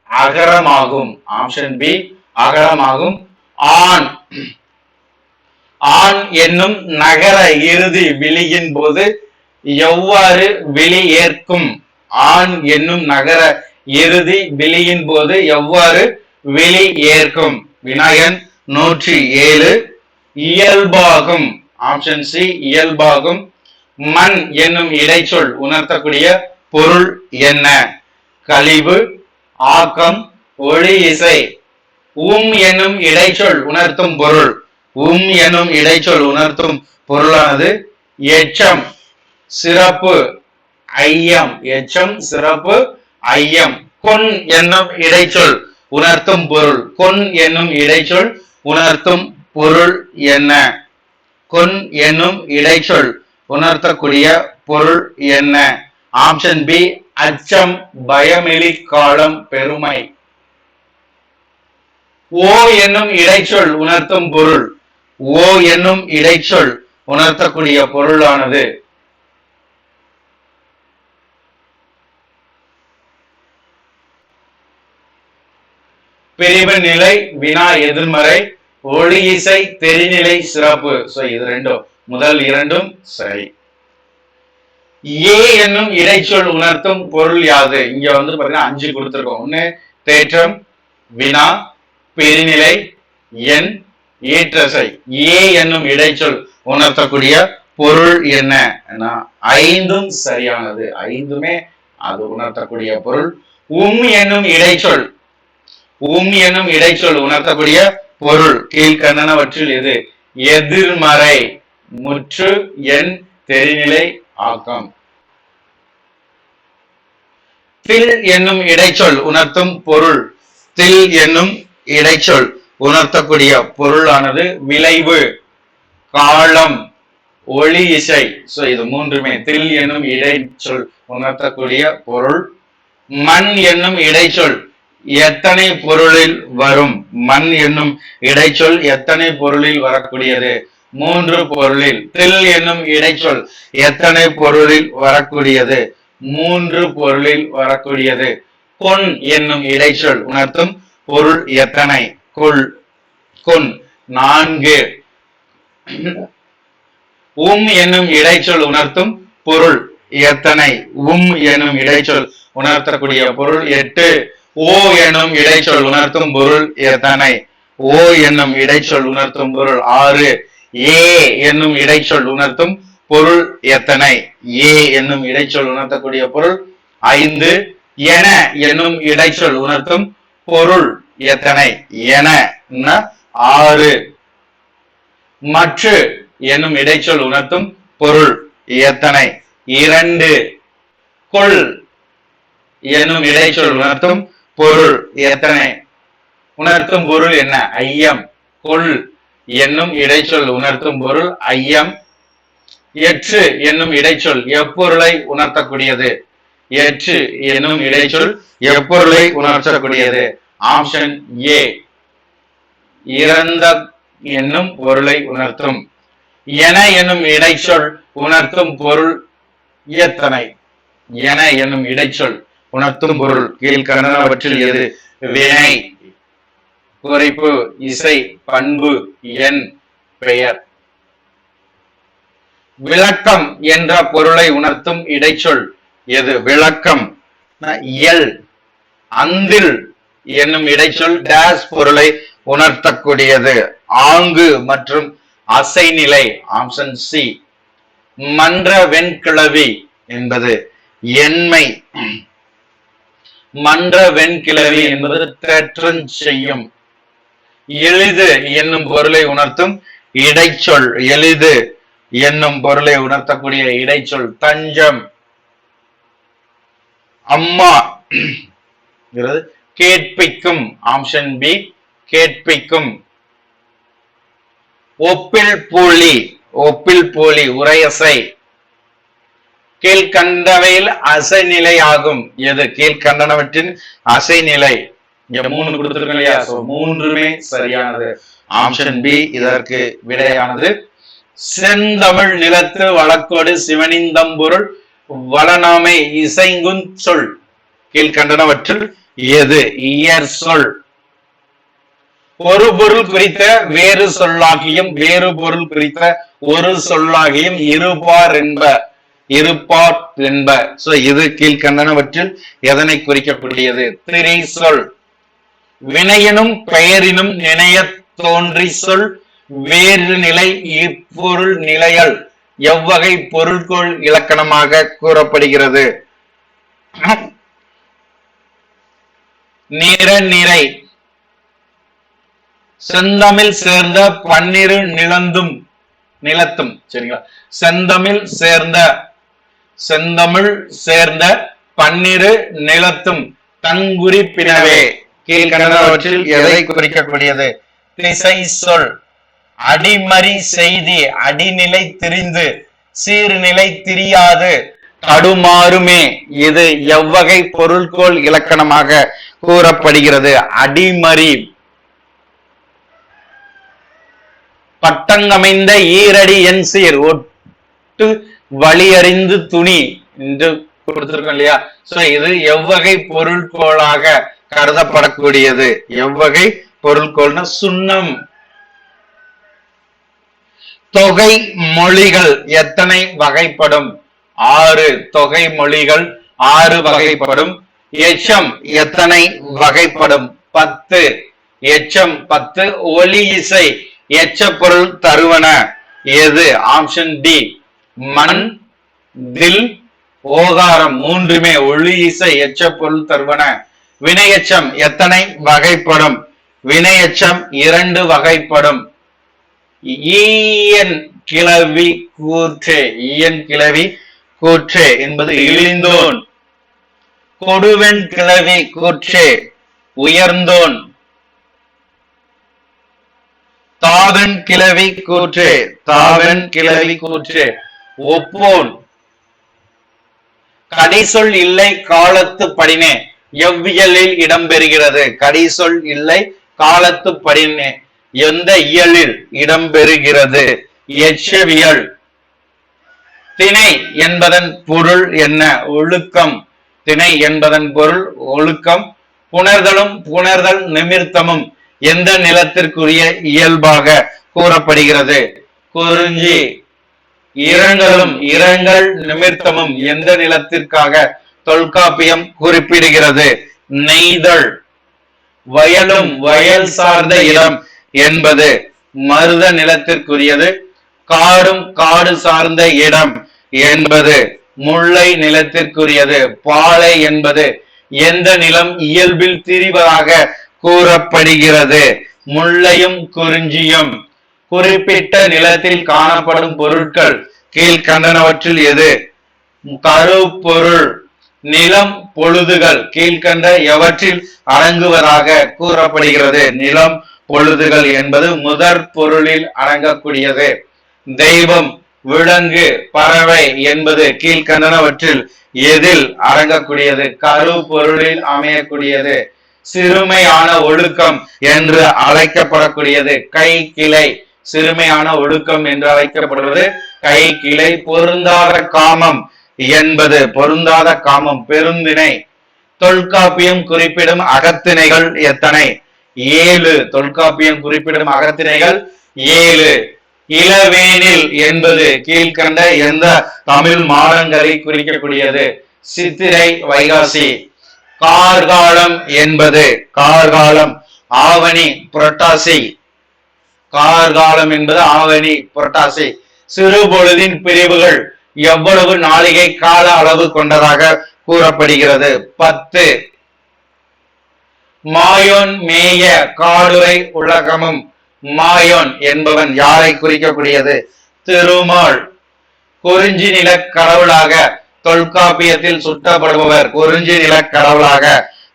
அகரமாகும். Option B அகரமாகும். ஆண், ஆண் என்னும் நகர இறுதி விழியின் போது எவ்வாறு விழி ஏற்கும்? ஆண் என்னும் நகர இறுதி விழியின் போது எவ்வாறு விழி ஏற்கும்? விநாயகன் 107. இயல்பாகும். ஆப்ஷன் சி இயல்பாகும். மண் என்னும் இடைச்சொல் உணர்த்தக்கூடிய பொருள் என்ன? கழிவு, ஆக்கம், ஒளி இசை. என்னும் இடைச்சொல் உணர்த்தும் பொருள். என்னும் இடைச்சொல் உணர்த்தும் பொருளானது எச்சம், சிறப்பு, ஐயம். எச்சம், சிறப்பு, ஐயம். கொன் என்னும் இடைச்சொல் உணர்த்தும் பொருள். கொன் என்னும் இடைச்சொல் உணர்த்தும் பொருள் என்ன? கொன் என்னும் இடைச்சொல் உணர்த்தக்கூடிய பொருள் என்ன? ஆப்ஷன் பி அச்சம், பயமெலி காலம், பெருமை. ஓ என்னும் இடைச்சொல் உணர்த்தும் பொருள். ஓ என்னும் இடைச்சொல் உணர்த்தக்கூடிய பொருளானது பிரிவு நிலை, வினா எதிர்மறை, ஒளி இசை, தெரிநிலை, சிறப்பு. இது ரெண்டும், முதல் இரண்டும் சரி. ஏ என்னும் இடைச்சொல் உணர்த்தும் பொருள் யாது? இங்க வந்து பாத்தீங்கன்னா 5 கொடுத்திருக்கோம். ஒண்ணு தேற்றம், வினா, பெருநிலை, எண், ஈற்றசை. ஏ என்னும் இடைச்சொல் உணர்த்தக்கூடிய பொருள் என்ன? 5ம் சரியானது. 5மே அது உணர்த்தக்கூடிய பொருள். என்னும் இடைச்சொல், என்னும் இடைச்சொல் உணர்த்தக்கூடிய பொருள் கீழ்கண்டனவற்றில் எது? எதிர்மறை முற்று எண் தெரிநிலை ஆக்கம். தில் என்னும் இடைச்சொல் உணர்த்தும் பொருள். தில் என்னும் இடைச்சொல் உணர்த்தக்கூடிய பொருளானது விளைவு, காலம், ஒளி, இசை. சோ இது மூன்றுமே தில் என்னும் இடைச்சொல் உணர்த்தக்கூடிய பொருள். மண் என்னும் இடைச்சொல் எத்தனை பொருளில் வரும்? மண் என்னும் இடைச்சொல் எத்தனை பொருளில் வரக்கூடியது? மூன்று பொருளில். தில் என்னும் இடைச்சொல் எத்தனை பொருளில் வரக்கூடியது? மூன்று பொருளில் வரக்கூடியது. கொன் என்னும் இடைச்சொல் உணர்த்தும் பொருள் எத்தனை? கொன் நான்கு. என்னும் இடைச்சொல் உணர்த்தும் பொருள் எத்தனை? என்னும் இடைச்சொல் உணர்த்தக்கூடிய பொருள் 8. ஓ என்னும் இடைச்சொல் உணர்த்தும் பொருள் எத்தனை? என்னும் இடைச்சொல் உணர்த்தும் பொருள் 6. ஏ என்னும் இடைச்சொல் உணர்த்தும் பொருள் எத்தனை? என்னும் இடைச்சொல் உணர்த்தக்கூடிய பொருள் 5. என என்னும் இடைச்சொல் உணர்த்தும் பொருள் எத்தனை? என 6. மற்று என்னும் இடைச்சொல் உணர்த்தும் பொருள் எத்தனை? 2. கொள் என்னும் இடைச்சொல் உணர்த்தும் பொருள் எத்தனை? உணர்த்தும் பொருள் என்ன? ஐயம். கொள் என்னும் இடைச்சொல் உணர்த்தும் பொருள் ஐயம். எற்று என்னும் இடைச்சொல் எப்பொருளை உணர்த்தக்கூடியது? எற்று என்னும் இடைச்சொல் எப்பொருளை உணர்த்தக்கூடியது? ஆப்ஷன் ஏ, இறந்த என்னும் பொருளை உணர்த்தும். என என்னும் இடைச்சொல் உணர்த்தும் பொருள் எத்தனை? என என்னும் இடைச்சொல் உணர்த்தும் பொருள் கீழ்கண்டனவற்றில் எது? வினை, குறைப்பு, இசை, பண்பு, எண், பெயர். விளக்கம் என்ற பொருளை உணர்த்தும் இடைச்சொல் எது? விளக்கம். இயல். அந்தில் என்னும் இடைச்சொல் டேஸ் பொருளை உணர்த்தக்கூடியது? ஆங்கு மற்றும் அசைநிலை. Option C. மன்ற வெண்கிளவி என்பது எண்மை. மன்ற வெண்கிளவி என்பது தேற்றஞ் செய்யும். எளிது என்னும் பொருளை உணர்த்தும் இடைச்சொல். எளிது என்னும் பொருளை உணர்த்தக்கூடிய இடைச்சொல் தஞ்சம். அம்மா கேட்பிக்கும். Option B, கேட்பிக்கும். ஒப்பில் போலி. ஒப்பில் போலி உரையசை. கீழ்கண்டவையில் அசைநிலை ஆகும் எது? கீழ்கண்டனவற்றின் அசைநிலை. இங்க 3 கொடுத்திருக்கோம் இல்லையா? மூன்றுமே சரியானது. ஆப்ஷன் பி இதற்கு விடையானது. செந்தமிழ் நிலத்து வழக்கோடு சிவனிந்தம்பொருள் வளநாமை இசைங்குஞ் சொல் கீழ்கண்டனவற்றில் எது? இயற் சொல். ஒரு பொருள் குறித்த வேறு சொல்லாகியும் வேறு பொருள் குறித்த ஒரு சொல்லாகியும் இருப்பார் என்ப. இருப்பார் என்ப. சோ இது கீழ்கண்டனவற்றில் எதனை குறிக்கக்கூடியது? திரை சொல். வினையினும் பெயரினும் நினைய தோன்றி சொல் வேறு நிலை இப்பொருள் நிலையல் எவ்வகை பொருள்கோள் இலக்கணமாக கூறப்படுகிறது? நிற நிறை. செந்தமிழ் சேர்ந்த பன்னிரு நிலந்தும் நிலத்தும். சரிங்களா? செந்தமிழ் சேர்ந்த பன்னிரு நிலத்தும் தங்குறிப்பினவே கீழ்கண்டனவற்றில் எதை குறிக்கக்கூடியது? திசை சொல். அடிமறி செய்தி அடிநிலை திரிந்து சீர்நிலை திரியாது தடுமாறுமே இது எவ்வகை பொருள்கோள் இலக்கணமாக கூறப்படுகிறது? அடிமறி. பட்டங்கமைந்த ஈரடி என் சீர் ஒட்டு வழியறிந்து துணி என்று கொடுத்திருக்கோம் இல்லையா? சோ இது எவ்வகை பொருள்கோளாக கருதப்படக்கூடியது? எவ்வகை பொருள்கோள்னா சுண்ணம். தொகை மொழிகள் எத்தனை வகைப்படும்? 6 தொகை மொழிகள் 6 வகைப்படும். எச்சம் எத்தனை வகைப்படும்? 10. எச்சம் 10. ஒலி இசை எச்ச பொருள் தருவன எது? ஆப்ஷன் டி, மண், தில், ஓகாரம். மூன்றுமே ஒளி இசை எச்ச பொருள் தருவன. வினையச்சம் எத்தனை வகைப்படும்? வினையச்சம் 2 வகைப்படும். ஈயன் கிளவி கூற்றே. ஈயன் கிளவி கூற்றே என்பது இழிந்தோன். கொடுவெண் கிளவி கூற்றே உயர்ந்தோன். தாவன் கிளவி கூற்றே. தாவன் கிளவி கூற்றே ஒப்போன். கடிசொல் இல்லை காலத்து படினே எவ்வியலில் இடம்பெறுகிறது. கடிசொல் இல்லை காலத்து படினே எந்த இயலில் இடம்பெறுகிறது? எச்சவியல். திணை என்பதன் பொருள் என்ன? ஒழுக்கம். திணை என்பதன் பொருள் ஒழுக்கம். புணர்தலும் புணர்தல் நிமிர்த்தமும் எந்த நிலத்திற்குரிய இயல்பாக கூறப்படுகிறது? குறிஞ்சி. இரங்கலும் இரங்கல் நிமிர்த்தமும் எந்த நிலத்திற்காக தொல்காப்பியம் குறிப்பிடுகிறது? நெய்தல். வயலும் வயல் சார்ந்த இடம் என்பது மருத நிலத்திற்குரியது. காடும் காடு சார்ந்த இடம் என்பது முல்லை நிலத்திற்குரியது. பாலை என்பது எந்த நிலம் இயல்பில் திரிவதாக கூறப்படுகிறது? முல்லையும் குறிஞ்சியும். குறிப்பிட்ட நிலத்தில் காணப்படும் பொருட்கள் கீழ்கண்டனவற்றில் எது? கருப்பொருள். நிலம் பொழுதுகள் கீழ்கண்ட எவற்றில் அடங்குவதாக கூறப்படுகிறது? நிலம் பொழுதுகள் என்பது முதற் பொருளில் அடங்கக்கூடியது. தெய்வம், விலங்கு, பறவை என்பது கீழ்கண்டனவற்றில் எதில் அடங்கக்கூடியது? கருப்பொருளில் அமையக்கூடியது. சிறுமையான ஒழுக்கம் என்று அழைக்கப்படக்கூடியது கை கிளை. சிறுமையான ஒழுக்கம் என்று அழைக்கப்படுவது கை கிளை. பொருந்தாத காமம் என்பது பொருந்தாத காமம் பெருந்திணை. தொல்காப்பியம் குறிப்பிடும் அகத்திணைகள் எத்தனை? 7. தொல்காப்பியம் குறிப்பிடும் அகத்திணைகள் 7. இளவேனில் என்பது கீழ்கண்ட எந்த தமிழ் மாதங்களை குறிக்கக்கூடியது? சித்திரை, வைகாசி. கார்காலம் என்பது கார்காலம் ஆவணி, புரட்டாசி. கார்காலம் என்பது ஆவணி, புரட்டாசி. சிறுபொழுதின் பிரிவுகள் எவ்வளவு நாளிகை கால அளவு கொண்டதாக கூறப்படுகிறது? 10. மாயோன் மேய காடுரை உலகமும். மாயோன் என்பவன் யாரை குறிக்கக்கூடியது? திருமால். குறிஞ்சி நில கடவுளாக தொல்காப்பியத்தில் சுட்டப்படுபவர். குறிஞ்சி நில கடவுளாக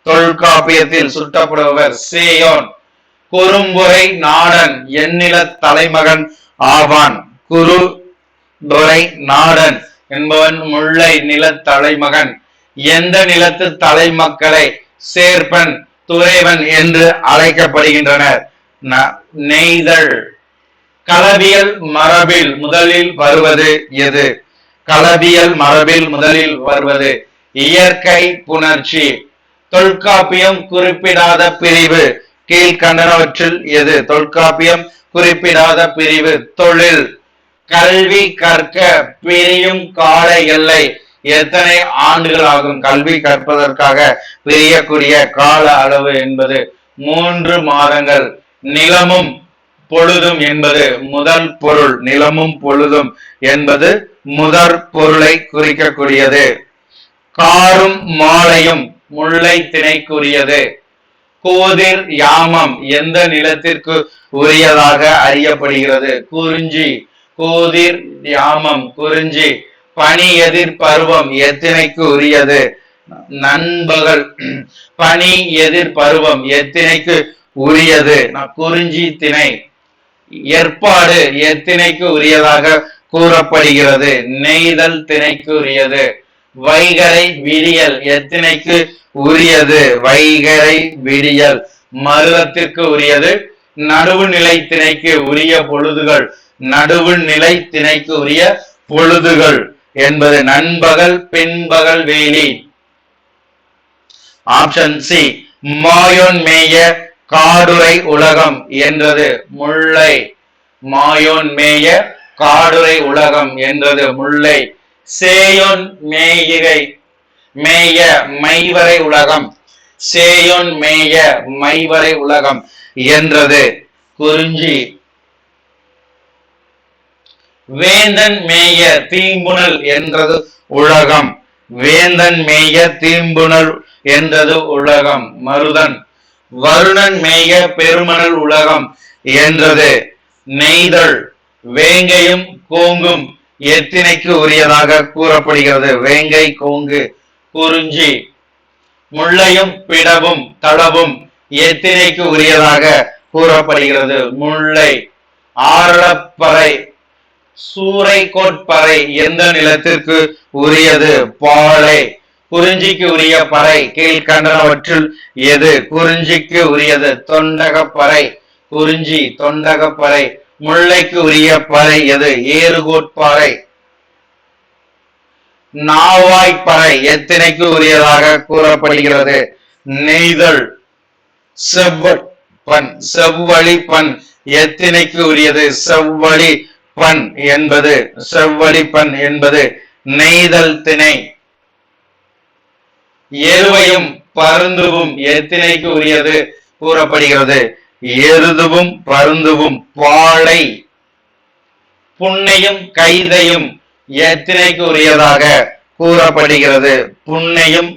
தொல்காப்பியத்தில் சுட்டப்படுபவர் சேயோன். குறும்புரை நாடன் எந்நில தலைமகன் ஆவான். குறும்புரை நாடன் என்பவன் முல்லை நில தலைமகன். எந்த நிலத்து தலைமக்களை சேர்ப்பன், துறைவன் என்று அழைக்கப்படுகின்றனர்? நெய்தல். களவியல் மரபில் முதலில் வருவது எது? களவியல் மரபில் முதலில் வருவது இயற்கை புணர்ச்சி. தொல்காப்பியம் குறிப்பிடாத பிரிவு கீழ்கண்டனவற்றில் எது? தொல்காப்பியம் குறிப்பிடாத பிரிவு தொழில். கல்வி கற்க பிரியும் கால எல்லை எத்தனை ஆண்டுகள் ஆகும்? கல்வி கற்பதற்காக பிரியக்கூடிய கால அளவு என்பது 3 மாதங்கள். நிலமும் பொழுதும் என்பது முதல் பொருள். நிலமும் பொழுதும் என்பது முதற் பொருளை குறிக்கக்கூடியது. காரும் மாலையும் முல்லை திணைக்குரியது. கோதிர் யாமம் எந்த நிலத்திற்கு உரியதாக அறியப்படுகிறது? குறிஞ்சி. கோதிர் யாமம் குறிஞ்சி. பனி எதிர் பருவம் எத்திணைக்கு உரியது? நண்பகல். பனி எதிர் பருவம் எத்திணைக்கு உரியது? குறிஞ்சி திணை. ஏற்பாடு எத்திணைக்கு உரியதாக கூறப்படுகிறது? நெய்தல் திணைக்கு உரியது. வைகரை விடியல் எத்திணைக்கு உரியது? வைகரை விடியல் மருதத்திற்கு உரியது. நடுவுநிலை திணைக்கு உரிய பொழுதுகள். நடுவுநிலை திணைக்கு உரிய பொழுதுகள் என்பது நண்பகல், பின்பகல், வேலி. Option C. மாயோன் மேய காடுரை உலகம் என்றது முல்லை. மாயோன் மேய காடுரை உலகம் என்றது முல்லை. சேயோன் மேய மைவரை உலகம். சேயோன் மேய மைவரை உலகம் என்றது குறிஞ்சி. வேந்தன் மேய தீம்புணல் என்றது உலகம். வேந்தன் மேய தீம்புணல் என்றது உலகம் மருதன். வருணன் மேய பெருமணல் உலகம் என்றது நெய்தல். வேங்கையும் கோங்கும் எத்திணைக்கு உரியதாக கூறப்படுகிறது? வேங்கை, கோங்கு. குறிஞ்சி. முல்லையும் பிடவும் தளவும் எத்திணைக்கு உரியதாக கூறப்படுகிறது? முல்லை. ஆரப்பறை சூறை கோட்பறை எந்த நிலத்திற்கு உரியது? பாலை. குறிஞ்சிக்கு உரிய பறை கீழ்கண்டனவற்றுள் எது? குறிஞ்சிக்கு உரியது தொண்டகப்பறை. குறிஞ்சி தொண்டகப்பறை. முல்லைக்கு உரிய பறை எது? ஏறுகோட்பாறை. நாவாய்ப்பறை எத்திணைக்கு உரியதாக கூறப்படுகிறது? நெய்தல். செவ்வழிப்பண். செவ்வழிப்பண் எத்திணைக்கு உரியது? செவ்வழிப்பண் என்பது செவ்வழிப்பண் என்பது நெய்தல் திணை. எருவையும் பருந்துவும் எத்திணைக்கு உரியது கூறப்படுகிறது? எருதுவும் பருந்துவும் பாலை. புன்னையும் கைதையும் எத்திணைக்கு உரியதாக கூறப்படுகிறது? புன்னையும்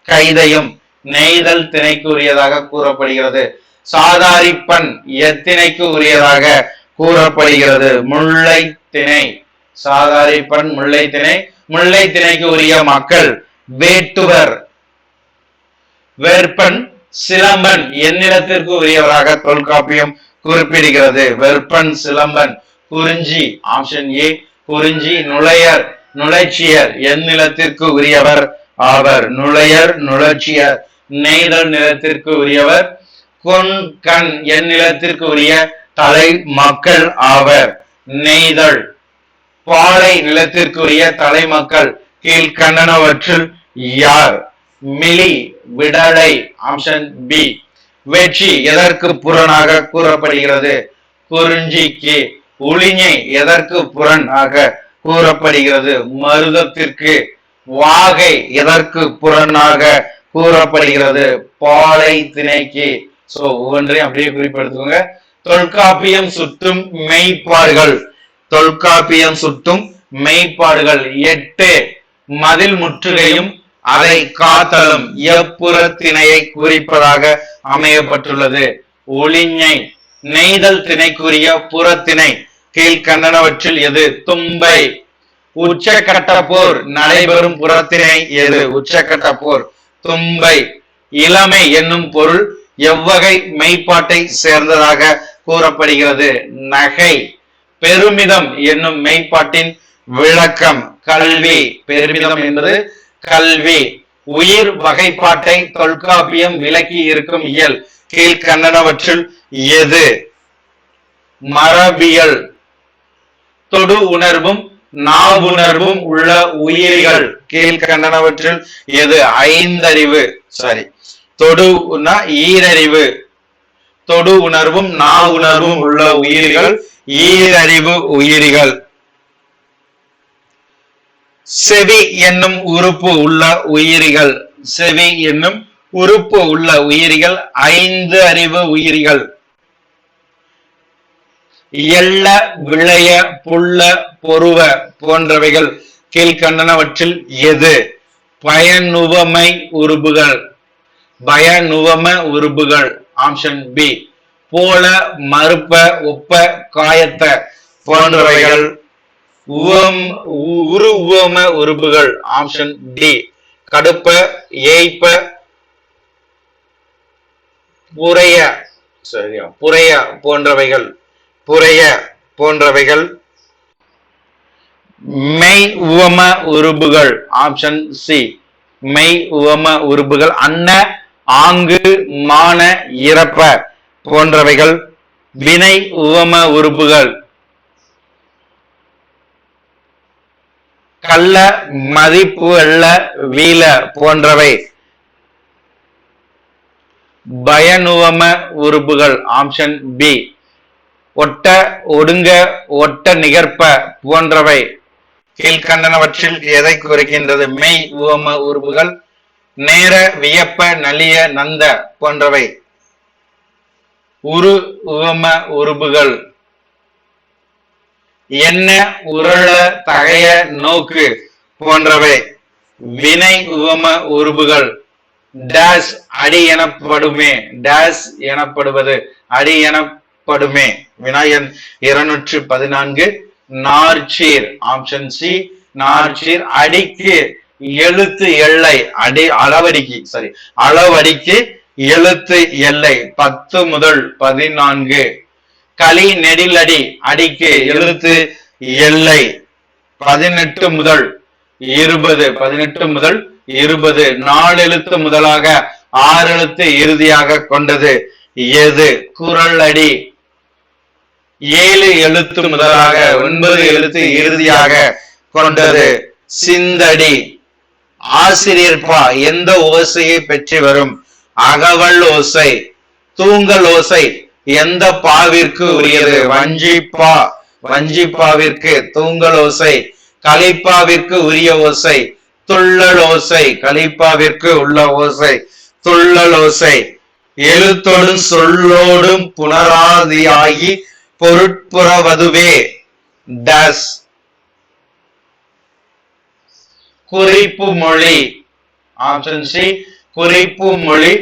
கைதையும் நெய்தல் திணைக்கு உரியதாக கூறப்படுகிறது. சாதாரிப்பண் எத்திணைக்கு உரியதாக கூறப்படுகிறது? முல்லை திணை. சாதாரிப்பண் முல்லை திணை. முல்லை திணைக்கு உரிய மக்கள் வேட்டுவர். வெற்பன் சிலம்பன் எந்நிலத்திற்கு உரியவராக தொல்காப்பியம் குறிப்பிடுகிறது? வெற்பன் சிலம்பன். குறிஞ்சி. ஆப்ஷன் ஏ குறிஞ்சி. நுழையர் நுழைச்சியர் எந்நிலத்திற்கு உரியவர் ஆவர்? நுழையர் நுழைச்சியர் நெய்தல் நிலத்திற்கு உரியவர். கொன்கண் எந்நிலத்திற்கு உரிய தலை மக்கள் ஆவர்? நெய்தல். பாலை நிலத்திற்குரிய தலைமக்கள் கீழ்கண்டனவற்றுள் யார்? மிலி. விடலை. Option B. வெற்றி எதற்கு புறனாக கூறப்படுகிறது? குறிஞ்சிக்கு. உளிஞை எதற்கு புறனாக கூறப்படுகிறது? மருதத்திற்கு. வாகை எதற்கு புறனாக கூறப்படுகிறது? பாலை திணைக்கு. சோ ஒவ்வொன்றையும் அப்படியே குறிப்பெடுத்துக்கோங்க. தொல்காப்பியம் சுட்டும் மெய்ப்பாடுகள். தொல்காப்பியம் சுட்டும் மெய்ப்பாடுகள் 8 மதில் முற்றுகையும் அதை காத்தலும் எப்புறத்திணையை குறிப்பதாக அமையப்பட்டுள்ளது? ஒளிஞை. நெய்தல் திணைக்குரிய புறத்திணை கீழ்கண்டனவற்றில் எது? தும்பை. உச்சக்கட்ட போர் நடைபெறும் புறத்திணை எது? உச்சக்கட்ட போர். தும்பை. இளமை என்னும் பொருள் எவ்வகை மெய்ப்பாட்டை சேர்ந்ததாக கூறப்படுகிறது? நகை. பெருமிதம் என்னும் மெய்ப்பாட்டின் விளக்கம்? கல்வி. பெருமிதம் என்பது கல்வி. உயிர் வகைப்பாட்டை தொல்காப்பியம் விளக்கி இருக்கும் இயல் கீழ்கண்டனவற்றுள் எது? மரபியல். தொடு உணர்வும் நாவுணர்வும் உள்ள உயிரிகள் கீழ்கண்டனவற்றில் எது? ஐந்தறிவு. சாரி, தொடுனா ஈரறிவு. தொடு உணர்வும் நாவுணர்வும் உள்ள உயிரிகள் ஈரறிவு உயிரிகள். செவி என்னும் உறுப்பு உள்ள உயிரிகள். செவி என்னும் உறுப்பு உள்ள உயிரிகள் ஐந்து அறிவு உயிரிகள். எள்ள, விளைய, புல்ல, பொருவ போன்றவைகள் கீழ்கண்டனவற்றில் எது? பயனுவமை உறுப்புகள். பயனுவம உறுப்புகள். Option B. போல, மறுப்ப, ஒப்ப, காயத்த போன்றவைகள் உருவம உறுப்புகள். Option D. கடுப்ப, ஏய்ப்ப, புரைய சரியா புரைய போன்றவைகள். புரைய போன்றவைகள் மெய் உவம உறுப்புகள். Option C. மெய் உவம உறுப்புகள். அன்ன, ஆங்கு, மான, இறப்ப போன்றவைகள் வினை உவம உறுப்புகள். கள்ள, மதிப்பு, வெள்ள, வீல போன்றவை பயனுவம உறுப்புகள். Option B. ஒட்ட, ஒடுங்க, ஒட்ட நிகர்ப்ப போன்றவை கீழ்கண்டனவற்றில் எதை குறிக்கின்றது? மெய் உவம உறுப்புகள். நேர, வியப்ப, நலிய, நந்த போன்றவை உரு உவம உறுப்புகள். என்ன, உருள, தகைய, நோக்கு போன்றவை வினை உவம உறுப்புகள். டேஸ் அடி எனப்படுமே. டேஸ் எனப்படுவது அடி எனப்படுவது படுமே. வினாயன் 214 நார்ச்சீர். Option C நார்ச்சீர். அடிக்கு எழுத்து எல்லை அளவடிக்கு எழுத்து எல்லை 10 முதல் 14. களி நெடிலடி அடிக்கு எழுத்து எல்லை 18 முதல் 20. 4 எழுத்து முதலாக 6 எழுத்து இறுதியாக கொண்டது எது? குறள் அடி 7 எழுத்து முதலாக 9 எழுத்து இறுதியாக கொண்டது சிந்தடி. ஆசிரியர் பா எந்த ஓசையை பெற்று வரும்? அகவல் ஓசை. தூங்கல் ஓசை எந்த பாவிற்கு உரியது? வஞ்சிப்பா. வஞ்சிப்பாவிற்கு தூங்கல் ஓசை. கலிப்பாவிற்கு உரிய ஓசை துள்ளல் ஓசை. கலிப்பாவிற்கு உள்ள ஓசை துள்ளல் ஓசை. எழுத்தோடும் சொல்லோடும் புனராதியாகி பொருட்புறவதுவே டஸ். குறிப்பு மொழி. ஆப்ஷன் சி குறிப்பு மொழி.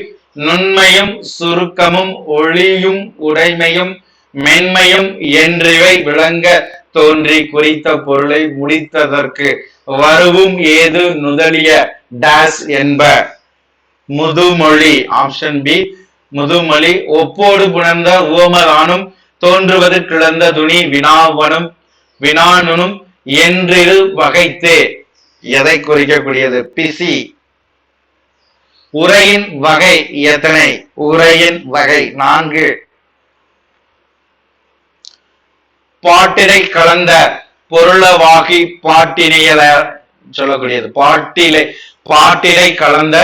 நுண்மையும் சுருக்கமும் ஒளியும் உடைமையும் மென்மையும் என்றிவை விளங்க தோன்றி குறித்த பொருளை முடித்ததற்கு வருவும் ஏது நுதலிய டாஸ் என்ப. முதுமொழி. ஆப்ஷன் பி முதுமொழி. ஒப்போடு புணர்ந்த உவமதானும் தோன்றுவது கிளந்த துணி வினானும் என்றிரு வகைத்தே எதை குறிக்கக்கூடியது? பிசி. உரையின் வகை எத்தனை? உரையின் வகை 4. பாட்டிடை கலந்த பொருளவாகி பாட்டினையல சொல்லக்கூடியது. பாட்டிடை கலந்த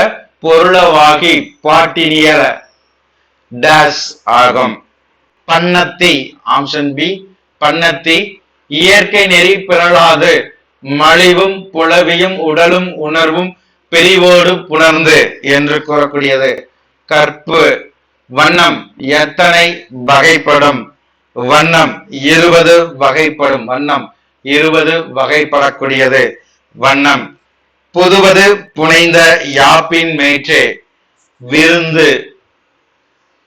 பொருளவாகி பாட்டினியல டேஸ் ஆகும். பன்னத்தி. ஆப்ஷன் பி பன்னத்தி. இயற்கை நெறி பிறழாது மலிவும் புலவியும் உடலும் உணர்வும் பிரிவோடு புணர்ந்து என்று கூறக்கூடியது கற்பு. வண்ணம் எத்தனை வகைப்படும்? வண்ணம் 20 வகைப்படும். வண்ணம் 20 வகைப்படக்கூடியது வண்ணம். புதுவது புனைந்த யாப்பின் மேற்றே விருந்து.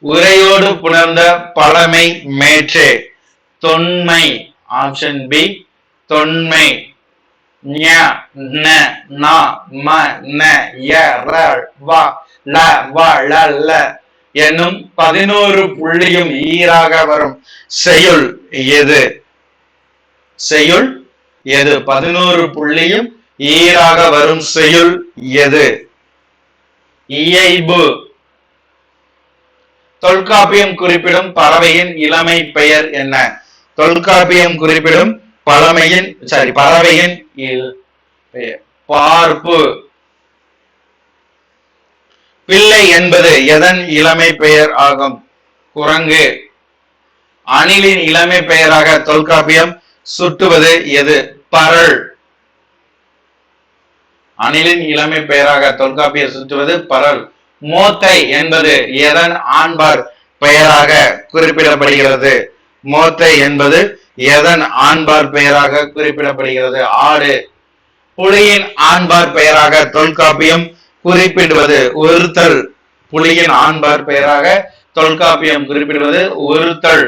உரையோடு புணர்ந்த பழமை மேற்றே தொன்மை. ஆப்ஷன் பி தொன்மை. என்னும் 11 புள்ளியும் ஈராக வரும் செய்யுள் எது? செய்யுள் எது? 11 புள்ளியும் ஈராக வரும் செய்யுள் எது? இயைபு. தொல்காப்பியம் குறிப்பிடும் பறவையின் இளமை பெயர் என்ன? தொல்காப்பியம் குறிப்பிடும் பறவையின் பார்ப்பு. பிள்ளை என்பது எதன் இளமை பெயர் ஆகும்? குரங்கு. அணிலின் இளமை பெயராக தொல்காப்பியம் சுட்டுவது எது? பரல். அணிலின் இளமை பெயராக தொல்காப்பியம் சுட்டுவது பரல். மோத்தை என்பது எதன் ஆண்பார் பெயராக குறிப்பிடப்படுகிறது? மோத்தை என்பது எதன் ஆண்பார் பெயராக குறிப்பிடப்படுகிறது? ஆடு. புலியின் ஆண்பார் பெயராக தொல்காப்பியம் குறிப்பிடுவது ஒருத்தல். புலியின் ஆண்பார் பெயராக தொல்காப்பியம் குறிப்பிடுவது ஒருத்தல்.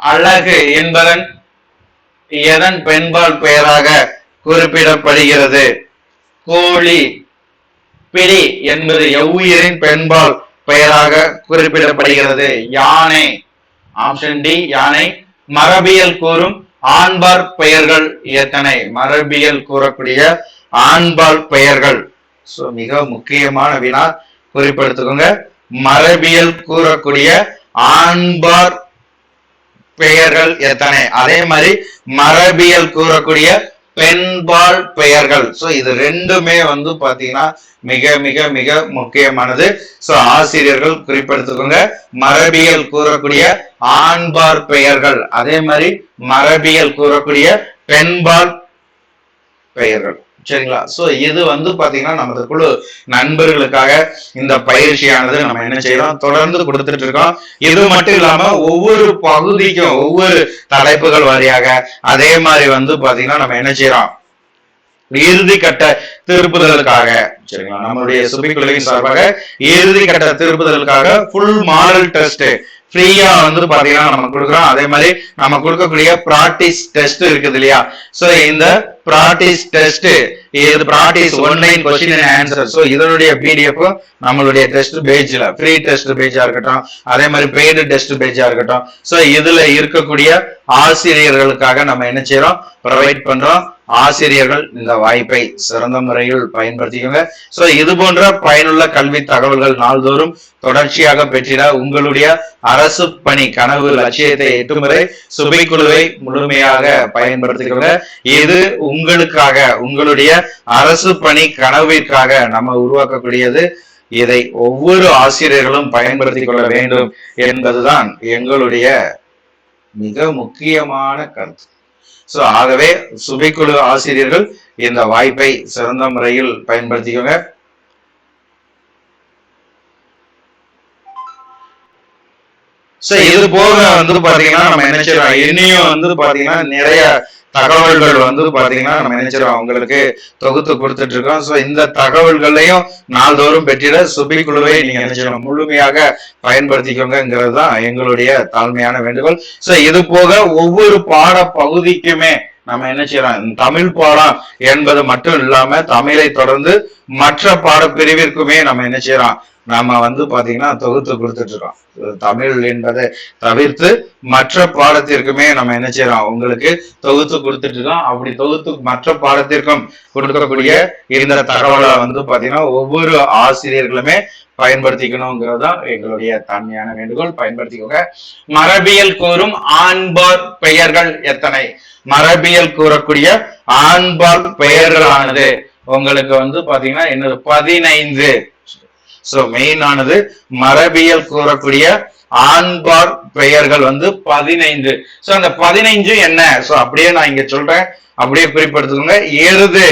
அழகு என்பதன் எதன் பெண்பால் பெயராக குறிப்பிடப்படுகிறது? கோழி. பிடி என்பது எவ்வுயிரின் பெண்பால் பெயராக குறிப்பிடப்படுகிறது? யானை. ஆப்ஷன் டி யானை. மரபியல் கூறும் ஆண்பார் பெயர்கள் எத்தனை? மரபியல் கூறக்கூடிய ஆண்பால் பெயர்கள். மிக முக்கியமான வினா, குறிப்பெடுத்துக்கோங்க. மரபியல் கூறக்கூடிய ஆண்பார் பெயர்கள் எத்தனை? அதே மாதிரி மரபியல் கூறக்கூடிய பெண்பால் பெயர்கள். சோ இது ரெண்டுமே பாத்தீங்கன்னா மிக மிக மிக முக்கியமானது. சோ ஆசிரியர்கள் குறிப்பெடுத்துக்கோங்க. மரபியல் கூறக்கூடிய ஆண்பார் பெயர்கள், அதே மாதிரி மரபியல் கூறக்கூடிய பெண்பால் பெயர்கள். சரிங்களா? சோ இது பாத்தீங்கன்னா நமது குழு நண்பர்களுக்காக இந்த பயிற்சியானது நம்ம என்ன செய்யறோம், தொடர்ந்து கொடுத்துட்டு இருக்கோம். இது மட்டும் இல்லாம ஒவ்வொரு பகுதிக்கும் ஒவ்வொரு தலைப்புகள் வாரியாக அதே மாதிரி பாத்தீங்கன்னா நம்ம என்ன செய்யறோம், இறுதி கட்ட திருப்புதலுக்காக, சரிங்களா, நம்மளுடைய சுபிக்குழுவின் சார்பாக இறுதி கட்ட திருப்புதலுக்காக ஃபுல் மாடல் டெஸ்ட், ஃப்ரீயா வந்து பாத்தீங்கன்னா நம்ம கொடுக்குறோம். அதே மாதிரி நம்ம கொடுக்கக்கூடிய பிராக்டிஸ் டெஸ்ட் இருக்குது இல்லையா, சோ இந்த பிராக்டிஸ் டெஸ்ட், இது practice online question and answer. So இதனுடைய பிடிஎஃப் நம்மளுடைய டெஸ்ட் பேஜ்ல, ஃப்ரீ டெஸ்ட் பேஜா இருக்கட்டும், அதே மாதிரி பெய்டு டெஸ்ட் பேஜா இருக்கட்டும், சோ இதுல இருக்கக்கூடிய ஆசிரியர்களுக்காக நம்ம என்ன செய்யறோம், ப்ரொவைட் பண்றோம். ஆசிரியர்கள் இந்த வாய்ப்பை சிறந்த முறையில் பயன்படுத்திக்கோங்க. சோ இது போன்ற பயனுள்ள கல்வி தகவல்கள் நாள்தோறும் தொடர்ச்சியாக பெற்றிட உங்களுடைய அரசு பணி கனவு லட்சியத்தை எட்டும் வரை சுபைக்குழுவை முழுமையாக பயன்படுத்திக்கோங்க. இது உங்களுக்காக, உங்களுடைய அரசு பணி கனவிற்காக நம்ம உருவாக்கக்கூடியது. இதை ஒவ்வொரு ஆசிரியர்களும் பயன்படுத்திக் கொள்ள வேண்டும் என்பதுதான் எங்களுடைய மிக முக்கியமான கருத்து. சோ ஆகவே சுபைக்குழு ஆசிரியர்கள் இந்த வாய்ப்பை சிறந்த முறையில் பயன்படுத்திக்கோங்க. சோ இது போக வந்து பாத்தீங்கன்னா நம்ம என்ன செய்யறோம், இன்னையும் வந்து பாத்தீங்கன்னா நிறைய தகவல்கள் வந்து பாத்தீங்கன்னா நம்ம என்ன செய்யறோம், உங்களுக்கு தொகுத்து கொடுத்துட்டு இருக்கோம். சோ இந்த தகவல்களையும் நாள்தோறும் பெற்றிட சுபைக்குழுவை நீங்க என்ன செய்யணும், முழுமையாக பயன்படுத்திக்கோங்கிறது தான் எங்களுடைய தாழ்மையான வேண்டுகோள். சோ இது போக ஒவ்வொரு பாட பகுதிக்குமே நம்ம என்ன செய்யறோம், தமிழ் பாடம் என்பது மட்டும் இல்லாம தமிழை தொடர்ந்து மற்ற பாடப்பிரிவிற்குமே நம்ம என்ன செய்யறோம், நாம வந்து பாத்தீங்கன்னா தொகுத்து கொடுத்துட்டு இருக்கோம். தமிழ் என்பதை தவிர்த்து மற்ற பாடத்திற்குமே நம்ம என்ன செய்யறோம், உங்களுக்கு தொகுத்து கொடுத்துட்டு இருக்கோம். அப்படி தொகுத்து மற்ற பாடத்திற்கும் கொடுக்கக்கூடிய இந்த தகவலை வந்து பாத்தீங்கன்னா ஒவ்வொரு ஆசிரியர்களுமே பயன்படுத்திக்கணுங்கிறது தான் எங்களுடைய தன்மையான வேண்டுகோள். பயன்படுத்திக்கோங்க. மரபியல் கூறும் ஆண்பால் பெயர்கள் எத்தனை? மரபியல் கூறக்கூடிய ஆண்பால் பெயர்களானது உங்களுக்கு வந்து பாத்தீங்கன்னா என்னது, 15. சோ மெயின் ஆனது மரபியல் கூறக்கூடிய ஆண்பால் பெயர்கள் வந்து 15. சோ அந்த 15 என்ன? சோ அப்படியே நான் இங்க சொல்றேன், அப்படியே குறிப்பிடுத்துக்கோங்க. எருது,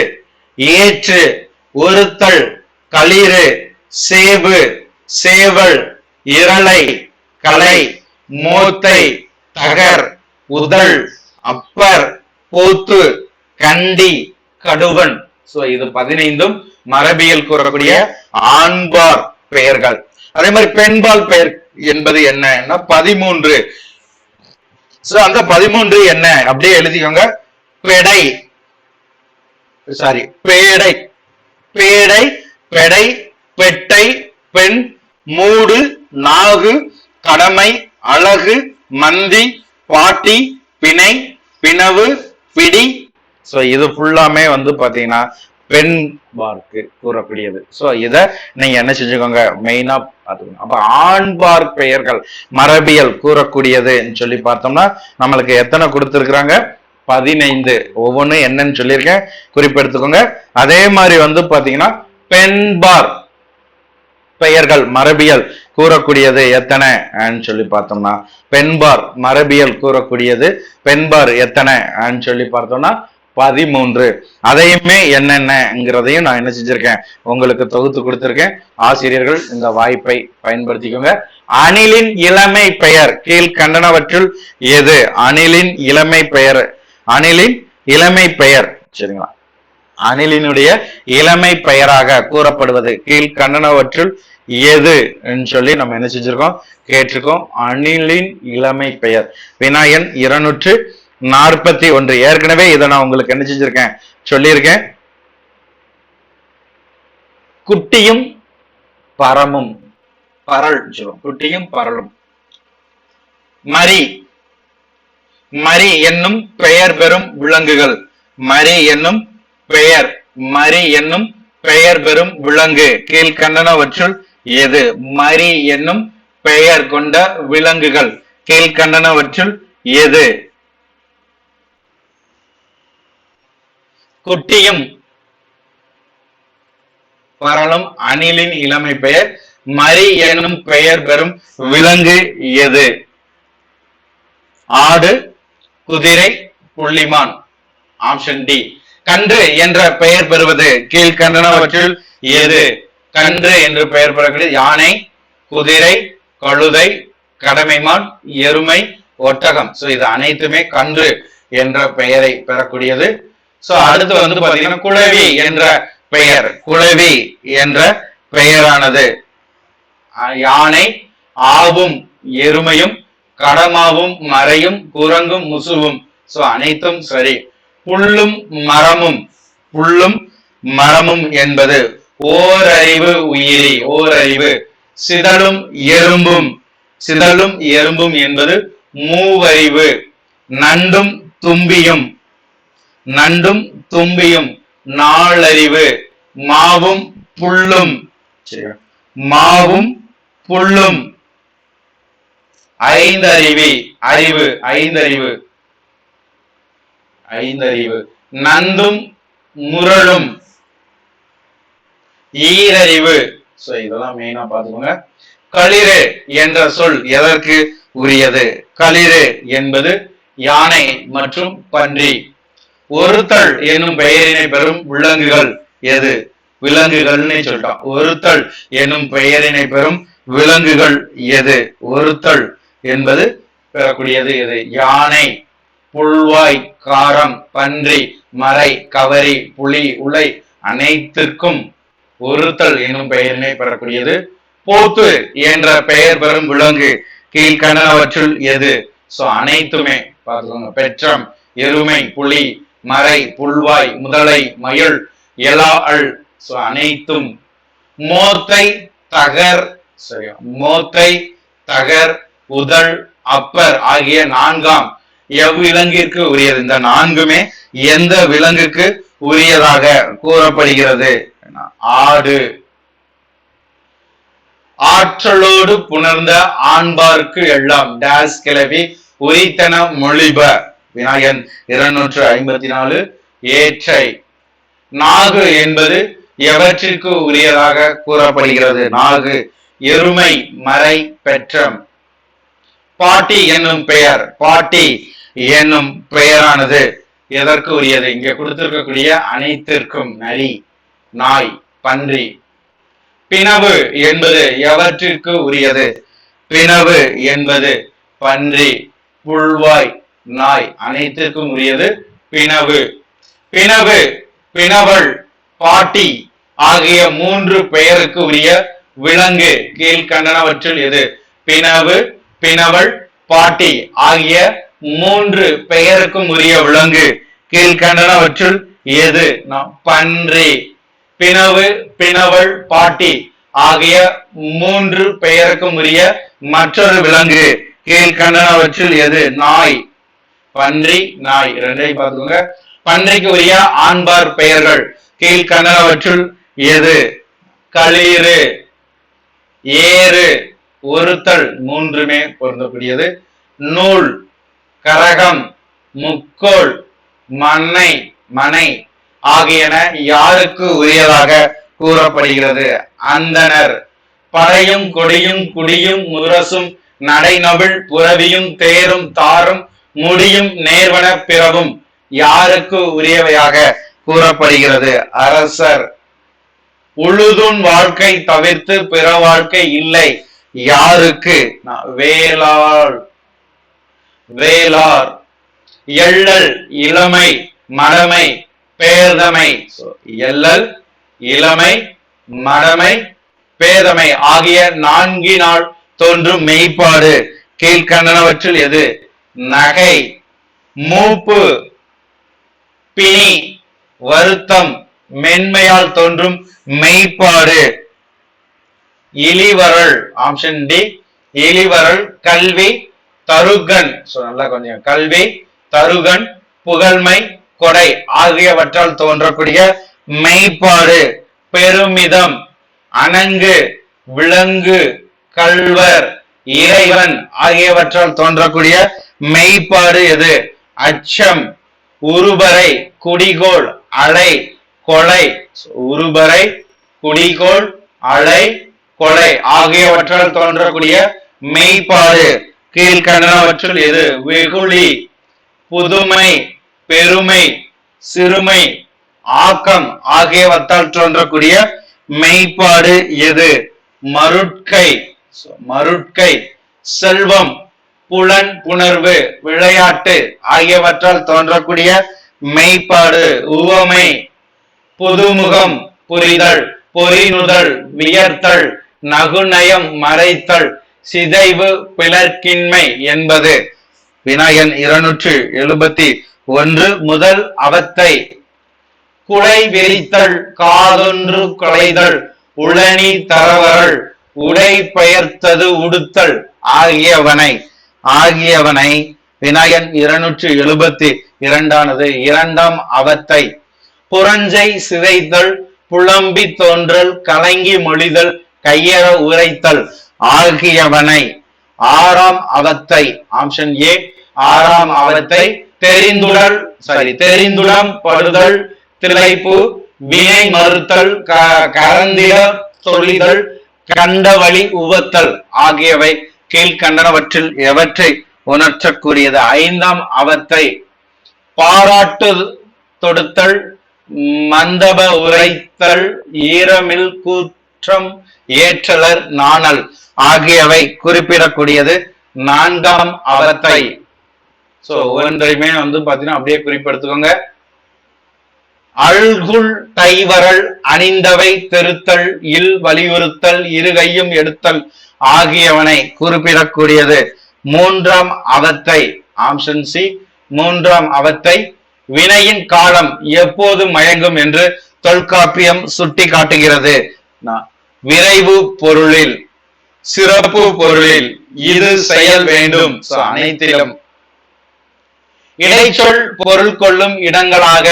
ஏற்று, ஒருத்தல், களிறு, சேவு, சேவல், இரளை, கலை, மோத்தை, தகர், உதல், அப்பர், போத்து, கண்டி, கடுவன். சோ இது 15 மரபியல் கூறக்கூடிய ஆண்பால் பெயர்கள். அதே மாதிரி பெண்பால் பெயர் என்பது என்ன, 13. சோ அந்த 13 என்ன அப்படியே எழுதிக்கோங்க. பெடை, சாரி பேடை, பேடை, பெடை, பெட்டை, பெண், மூடு, நாகு, கடமை, அழகு, மந்தி, பாட்டி, பிணை, பிணவு, பிடி. சோ இது ஃபுல்லாமே வந்து பாத்தீங்கன்னா பெண் பார்க்கு கூறக்கூடியது. சோ இத நீங்க என்ன செஞ்சுக்கோங்க, மெயினா பாத்துக்கணும். அப்ப ஆண்பார் பெயர்கள் மரபியல் கூறக்கூடியதுன்னு சொல்லி பார்த்தோம்னா நம்மளுக்கு எத்தனை கொடுத்திருக்கிறாங்க, 15. ஒவ்வொன்றும் என்னன்னு சொல்லியிருக்கேன், குறிப்பெடுத்துக்கோங்க. அதே மாதிரி வந்து பாத்தீங்கன்னா பெண்பார் பெயர்கள் மரபியல் கூறக்கூடியது எத்தனை சொல்லி பார்த்தோம்னா, பெண்பார் மரபியல் கூறக்கூடியது பெண்பார் எத்தனை சொல்லி பார்த்தோம்னா 13. அதையுமே என்னென்னங்கிறதையும் நான் என்ன செஞ்சிருக்கேன், உங்களுக்கு தொகுத்து கொடுத்திருக்கேன். ஆசிரியர்கள் இந்த வாய்ப்பை பயன்படுத்திக்கோங்க. அணிலின் இளமை பெயர் கீழ்கண்டனவற்றுள் எது? அணிலின் இளமை பெயர், அணிலின் இளமை பெயர் சரிங்களா, அணிலினுடைய இளமை பெயராக கூறப்படுவது கீழ்கண்டனவற்றுள் எது சொல்லி நம்ம என்ன செஞ்சிருக்கோம், கேட்டிருக்கோம். அணிலின் இளமை பெயர் வினாயன் 241. ஏற்கனவே இதை நான் உங்களுக்கு என்ன செஞ்சிருக்கேன், சொல்லியிருக்கேன். குட்டியும் பரமும், பரல் சொல்லுவோம், குட்டியும் பரலும். மரி, மரி என்னும் பெயர் பெறும் விலங்குகள், மரி என்னும் பெயர், மரி என்னும் பெயர் பெறும் விலங்கு கீழ்கண்டனவற்றுள் எது? மரி என்னும் பெயர் கொண்ட விலங்குகள் கீழ்கண்டனவற்றுள் எது? குட்டியும் பரலும் அணிலின் இளமை பெயர். மரி என்னும் பெயர் பெறும் விலங்கு எது? ஆடு, குதிரை, புள்ளிமான். Option D. கன்று என்ற பெயர் பெறுவது கீழ்கண்டனவற்றுள் எது? கன்று என்று பெயர் பெறக்கூடிய யானை, குதிரை, கழுதை, கடமைமான், எருமை, ஒட்டகம். சோ இது அனைத்துமே கன்று என்ற பெயரை பெறக்கூடியது. சோ அடுத்து வந்து பாத்தீங்கன்னா குளவி என்ற பெயர், குளவி என்ற பெயரானது யானை, ஆவும் எருமையும் கடமாவும் மறையும் குரங்கும் முசுவும். சோ அனைத்தும் சரி. புல்லும் மரமும் என்பது ஓரறிவு உயிரி, ஓரறிவு. சிதலும் எறும்பும் என்பது மூவறிவு. நண்டும் தும்பியும் நாலறிவு. மாவும் புல்லும் ஐந்தறிவு. நந்தும் முரளும் ஈரறிவு. சோ இதெல்லாம் மெயினா பாத்துக்கோங்க. களிறு என்ற சொல் எதற்கு உரியது? களிறு என்பது யானை மற்றும் பன்றி. ஒருத்தல் என்னும் பெயரினை பெறும் விலங்குகள் எது? விலங்குகள்னு சொல்லிட்டோம். ஒருத்தல் என்னும் பெயரினை பெறும் விலங்குகள் எது? ஒருத்தல் என்பது பெறக்கூடியது எது? யானை, புல்வாய், காரம், பன்றி, மறை, கவரி, புலி, உலை அனைத்திற்கும் ஒருத்தல் என்னும் பெயரினை பெறக்கூடியது. போத்து என்ற பெயர் பெறும் விலங்கு கீழ்கண்டனவற்றுள் எது? சோ அனைத்துமே பார்த்துக்கோங்க. பெற்றம், எருமை, புலி, மறை, புல்வாய், முதலை, மயுள், எலாஅல். சோ அனைத்தும். மோத்தை, தகர், சரியா, மோத்தை, தகர், உதல், அப்பர் ஆகிய நான்காம் எவ்விலங்கிற்கு உரியது? இந்த நான்குமே எந்த விலங்குக்கு உரியதாக கூறப்படுகிறது? ஆடு. ஆற்றலோடு புணர்ந்த ஆண்பார்க்கு எல்லாம் டேஸ் கிளவி உரித்தன மொழிப. விநாயகன் 254 ஏற்றை. நாகு என்பது எவற்றிற்கு உரியதாக கூறப்படுகிறது? நாகு, எருமை, மறை, பெற்றம். பாட்டி என்னும் பெயரானது எதற்கு உரியது? இங்க கொடுத்திருக்கக்கூடிய அனைத்திற்கும். நரி, நாய், பன்றி. பிணவு என்பது எவற்றிற்கு உரியது? பிணவு என்பது பன்றி, புல்வாய், நாய் அனைத்திற்கும் உரியது பிணவு. பிணவள், பாட்டி ஆகிய மூன்று பெயருக்கு உரிய விலங்கு கீழ்கண்டனவற்றில் எது? பிணவு, பிணவள், பாட்டி ஆகிய மூன்று பெயருக்கும் உரிய விலங்கு கீழ்கண்டனவற்றுள் எது? பன்றி. பிணவு, பிணவள், பாட்டி ஆகிய மூன்று பெயருக்கும் உரிய மற்றொரு விலங்கு கீழ்கண்டனவற்றில் எது? நாய். பன்றி, நாய் ரெண்டையும் பார்த்துக்கோங்க. பன்றிக்கு உரிய ஆண்பார் பெயர்கள் கீழ்கண்டனவற்றுள் எது? களிறு, ஏறு, ஒருத்தல் மூன்றுமே பொருந்தக்கூடியது. நூல், கரகம், முக்கோள், மனை ஆகியன யாருக்கு உரியதாக கூறப்படுகிறது? அந்தனர். படையும் கொடியும் குடியும் முரசும் நடைநவிழ் புறவியும் தேரும் தாரும் முடியும் நேர்வன பிறவும் யாருக்கு உரியவையாக கூறப்படுகிறது? அரசர். உழுதுன் வாழ்க்கை தவிர்த்து பிற வாழ்க்கை இல்லை யாருக்கு? வேளார். எள்ளல், இளமை, மடமை, பேதமை. எள்ளல், இளமை, மடமை, பேதமை ஆகிய நான்கினால் தோன்றும் மெய்ப்பாடு கீழ்கண்டனவற்றில் எது? நகை. மூப்பு, பிணி, வருத்தம், மென்மையால் தோன்றும் மெய்ப்பாடு. இளிவரல், ஆப்ஷன் டி இளிவரல். கல்வி, தருகன். நல்லா கொஞ்சம். கல்வி, தருகன், புகழ்மை, கொடை ஆகியவற்றால் தோன்றக்கூடிய மெய்ப்பாடு. பெருமிதம், அணங்கு, விலங்கு, கள்வர், இறைவன் ஆகியவற்றால் தோன்றக்கூடிய மெய்ப்பாடு எது? அச்சம். உருபறை, குடிகோள், அலை, கொலை. உருபறை, குடிகோள், அலை, கொலை ஆகியவற்றால் தோன்றக்கூடிய மெய்ப்பாடு கீழ்கண்டனவற்றுள் எது? வெகுளி. புதுமை, பெருமை, சிறுமை, ஆக்கம் ஆகியவற்றால் தோன்றக்கூடிய மெய்ப்பாடு எது? மருட்கை. மருட்கை. செல்வம், புலன் புணர்வு, விளையாட்டு ஆகியவற்றால் தோன்றக்கூடிய மெய்ப்பாடு. உவமை. புதுமுகம், புரிதல், பொறிநுதல், வியர்த்தல், நகுநயம், மறைத்தல் சிதைவு பிளர்க்கின்மை என்பது. வினா எண் 271. முதல் அவத்தை குலை விரித்தல், காதொன்று குலைதல், உளனி தரவரல், உடை பெயர்த்தது உடுத்தல் ஆகியவனை வினா எண் 272 இரண்டாம் அவத்தை புறஞ்சை சிதைத்தல், புலம்பி தோன்றல், கலங்கி மொழிதல், கையற உரைத்தல் ஆகியவனை ஆறாம் அவத்தை ஆப்ஷன் ஏ ஆறாம் அவத்தை தெரிந்துடம் படுதல், திளைப்பு, வினை மறுத்தல், கரந்திட தொழிதல், கண்டவழி உவத்தல் ஆகியவை கீழ்கண்டனவற்றில் எவற்றை உணர்த்தக்கூடியது. ஐந்தாம் அவத்தை பாராட்டு தொடுத்தல், மந்தப உரைத்தல், ஈரமில் கூற்றம் ஏற்றலர் நாணல் ஆகியவை குறிப்பிடக்கூடியது. நான்காம் அவத்தை சோ ஒன்றையுமே பாத்தீங்கன்னா அப்படியே குறிப்பெடுத்துக்கோங்க. அல்குல் தைவரல், அணிந்தவை தெருத்தல், இல் வலியுறுத்தல், இருகையும் எடுத்தல் ஆகியவனை குறிப்பிடக்கூடியது. மூன்றாம் அவத்தை ஆப்ஷன் சி மூன்றாம் அவத்தை வினையின் காலம் எப்போது மயங்கும் என்று தொல்காப்பியம் சுட்டி காட்டுகிறது. விரைவு பொருளில், சிறப்பு பொருளில், இது செயல் வேண்டும் அனைத்திலும். இடைச்சொல் பொருள் கொள்ளும் இடங்களாக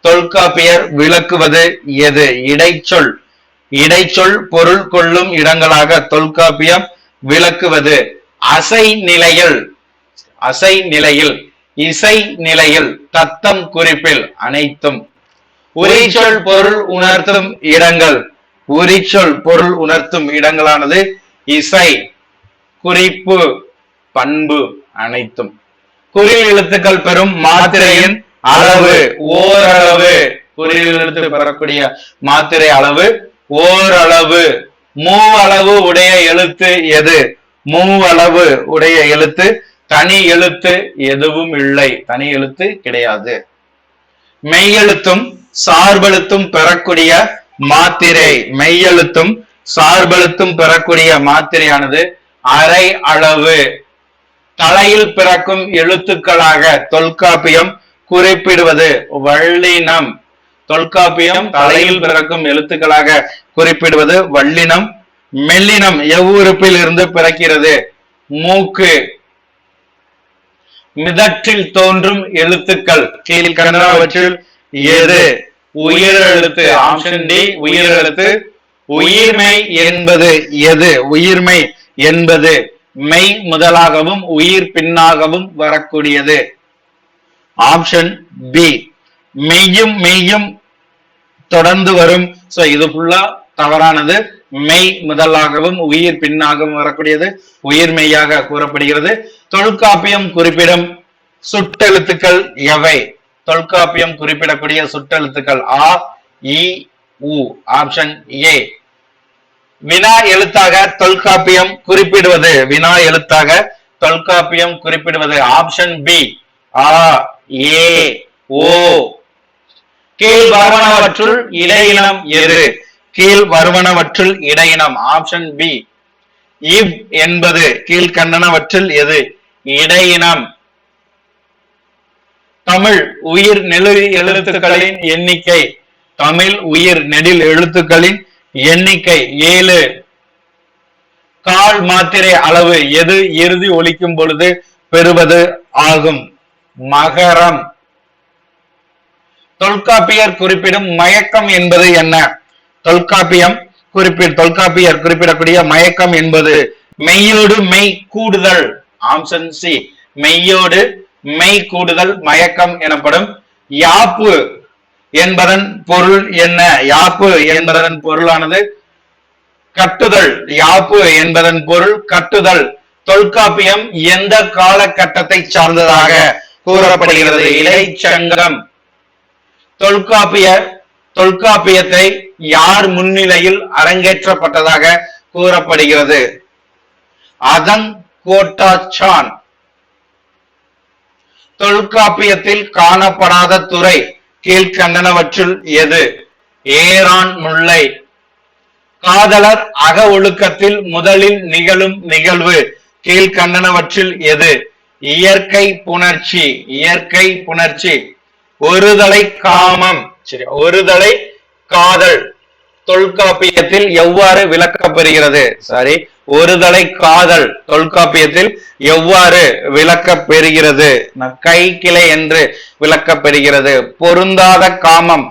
தொல்காப்பியர் விளக்குவது எது? இடைச்சொல் பொருள் கொள்ளும் இடங்களாக தொல்காப்பியம் விளக்குவது அசை நிலையில், இசை நிலையில், தத்தம் குறிப்பில் அனைத்தும். உரிச்சொல் பொருள் உணர்த்தும் இடங்கள், இடங்களானது இசை, குறிப்பு, பண்பு அனைத்தும். குறில் எழுத்துக்கள் பெறும் மாத்திரையின் அளவு ஓரளவு, குறில் எழுத்து பெறக்கூடிய மாத்திரை அளவு ஓரளவு. மூவளவு உடைய எழுத்து எது? மூவளவு உடைய எழுத்து தனி எழுத்து எதுவும் இல்லை, தனி எழுத்து கிடையாது. மெய்யெழுத்தும் சார்பெழுத்தும் பெறக்கூடிய மாத்திரை, மெய்யெழுத்தும் சார்பெழுத்தும் பெறக்கூடிய மாத்திரையானது அரை அளவு. தலையில் பிறக்கும் எழுத்துக்களாக தொல்காப்பியம் குறிப்பிடுவது வல்லினம். தொல்காப்பியம் தலையில் பிறக்கும் எழுத்துக்களாக குறிப்பிடுவது வல்லினம். மெல்லினம் எவ்வுறுப்பில் இருந்து பிறக்கிறது? மூக்கு. மிதற்றில் தோன்றும் எழுத்துக்கள் கீழ்கண்டனவற்றில் எது? உயிரெழுத்து ஆப்ஷன் டி உயிரெழுத்து. உயிர்மை என்பது எது? உயிர்மை என்பது மெய் முதலாகவும் உயிர் பின்னாகவும் வரக்கூடியது. ஆப்ஷன் பி மெய்யும் தொடர்ந்து வரும். சோ இது ஃபுல்லா தவறானது. மெய் முதலாகவும் உயிர் பின்னாகவும் வரக்கூடியது உயிர் மெய்யாக கூறப்படுகிறது. தொல்காப்பியம் குறிப்பிடும் சுட்டெழுத்துக்கள் எவை? தொல்காப்பியம் குறிப்பிடக்கூடிய சுட்டெழுத்துக்கள் ஆ இ உ. Option A. வினா எழுத்தாக தொல்காப்பியம் குறிப்பிடுவது, வினா எழுத்தாக தொல்காப்பியம் குறிப்பிடுவது ஆப்ஷன் பி ஆ ஏ ஓ. கீழ் வருவனவற்றுள் இடையினம் எது? கீழ் வருவனவற்றுள் இடையினம் ஆப்ஷன் பி இவ் என்பது கீழ்கண்டனவற்றில் எது? இடையினம். தமிழ் உயிர் நெடில் எழுத்துக்களின் எண்ணிக்கை, தமிழ் உயிர் நெடில் எழுத்துக்களின் எண்ணிக்கை 7. கால் மாத்திரை அளவு எது இறுதி ஒலிக்கும் பொழுது பெறுவது ஆகும்? மகரம். தொல்காப்பியர் குறிப்பிடும் மயக்கம் என்பது என்ன? தொல்காப்பியர் குறிப்பிடக்கூடிய மயக்கம் என்பது மெய்யோடு மெய் கூடுதல். ஆப்ஷன் சி மெய்யோடு மெய் கூடுதல் மயக்கம் எனப்படும். யாப்பு என்பதன் பொருள் என்ன? யாப்பு என்பதன் பொருளானது கட்டுதல். யாப்பு என்பதன் பொருள் கட்டுதல். தொல்காப்பியம் எந்த காலகட்டத்தை சார்ந்ததாக கூறப்படுகிறது? இடைச்சங்கம். தொல்காப்பியத்தை யார் முன்னிலையில் அரங்கேற்றப்பட்டதாக கூறப்படுகிறது? அதங்கோட்டாச்சான். தொல்காப்பியத்தில் காணப்படாத துறை கீழ்கண்டனவற்றுள் எது? ஏரான் முல்லை. காதலர் அக ஒழுக்கத்தில் முதலில் நிகழும் நிகழ்வு கீழ்கண்டனவற்றில் எது? இயற்கை புணர்ச்சி. இயற்கை புணர்ச்சி. ஒருதலை காமம். சரி, ஒருதலை காதல் தொல்காப்பியத்தில் எவ்வாறு விளக்கப்பெறுகிறது? சாரி, ஒருதலை காதல் தொல்காப்பியத்தில் எவ்வாறு விளக்கப்பெறுகிறது? கை கிளை என்று விளக்கப்பெறுகிறது. பொருந்தாத காமம்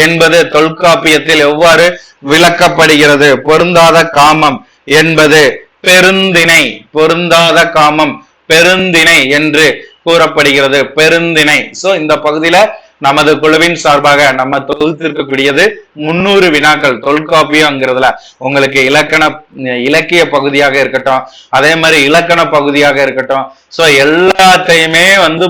என்பது தொல்காப்பியத்தில் எவ்வாறு விளக்கப்படுகிறது? பொருந்தாத காமம் என்பது பெருந்திணை. பொருந்தாத காமம் பெருந்திணை என்று கூறப்படுகிறது. பெருந்திணை. சோ இந்த பகுதியில நமது குழுவின் சார்பாக நம்ம தொகுத்திருக்கக்கூடியது 300 வினாக்கள். தொல்காப்பியம்ங்கிறதுல உங்களுக்கு இலக்கிய பகுதியாக இருக்கட்டும், அதே மாதிரி இலக்கண பகுதியாக இருக்கட்டும், சோ எல்லாத்தையுமே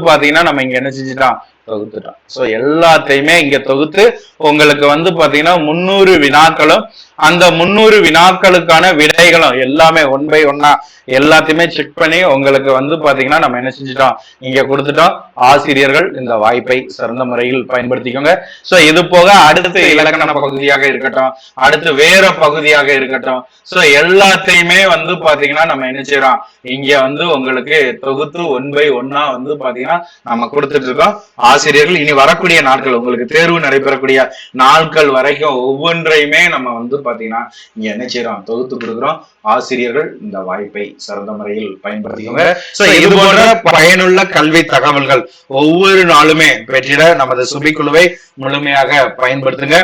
பாத்தீங்கன்னா நம்ம இங்க என்ன செஞ்சுட்டோம்? தொகுத்துட்டோம். சோ எல்லாத்தையுமே இங்க தொகுத்து உங்களுக்கு பாத்தீங்கன்னா 300 வினாக்களும் அந்த 300 வினாக்களுக்கான விடைகளும் எல்லாமே 1 by 1 எல்லாத்தையுமே செக் பண்ணி உங்களுக்கு பாத்தீங்கன்னா நம்ம என்ன செஞ்சுட்டோம்? இங்க கொடுத்துட்டோம். ஆசிரியர்கள் இந்த வாய்ப்பை சிறந்த முறையில் பயன்படுத்திக்கோங்க. சோ இது போக அடுத்து இலக்கண பகுதியாக இருக்கட்டும், அடுத்து வேற பகுதியாக இருக்கட்டும், சோ எல்லாத்தையுமே பாத்தீங்கன்னா நம்ம என்ன செய்யறோம்? இங்க உங்களுக்கு தொகுத்து 1 by 1 பாத்தீங்கன்னா நம்ம கொடுத்துட்டு இருக்கோம். ஆசிரியர்கள் இனி வரக்கூடிய நாட்கள் உங்களுக்கு தேர்வு நடைபெறக்கூடிய நாட்கள் வரைக்கும் ஒவ்வொன்றையுமே நம்ம பாத்தீங்கன்னா இங்க என்ன செய்யறோம்? தொகுத்து கொடுக்கிறோம். ஆசிரியர்கள் இந்த வாய்ப்பை சிறந்த முறையில் பயன்படுத்திக்கோங்க. இது போன்ற பயனுள்ள கல்வி தகவல்கள் ஒவ்வொரு நாளுமே பெற்றிட நமது சுபிக்குழுவை முழுமையாக பயன்படுத்துங்க.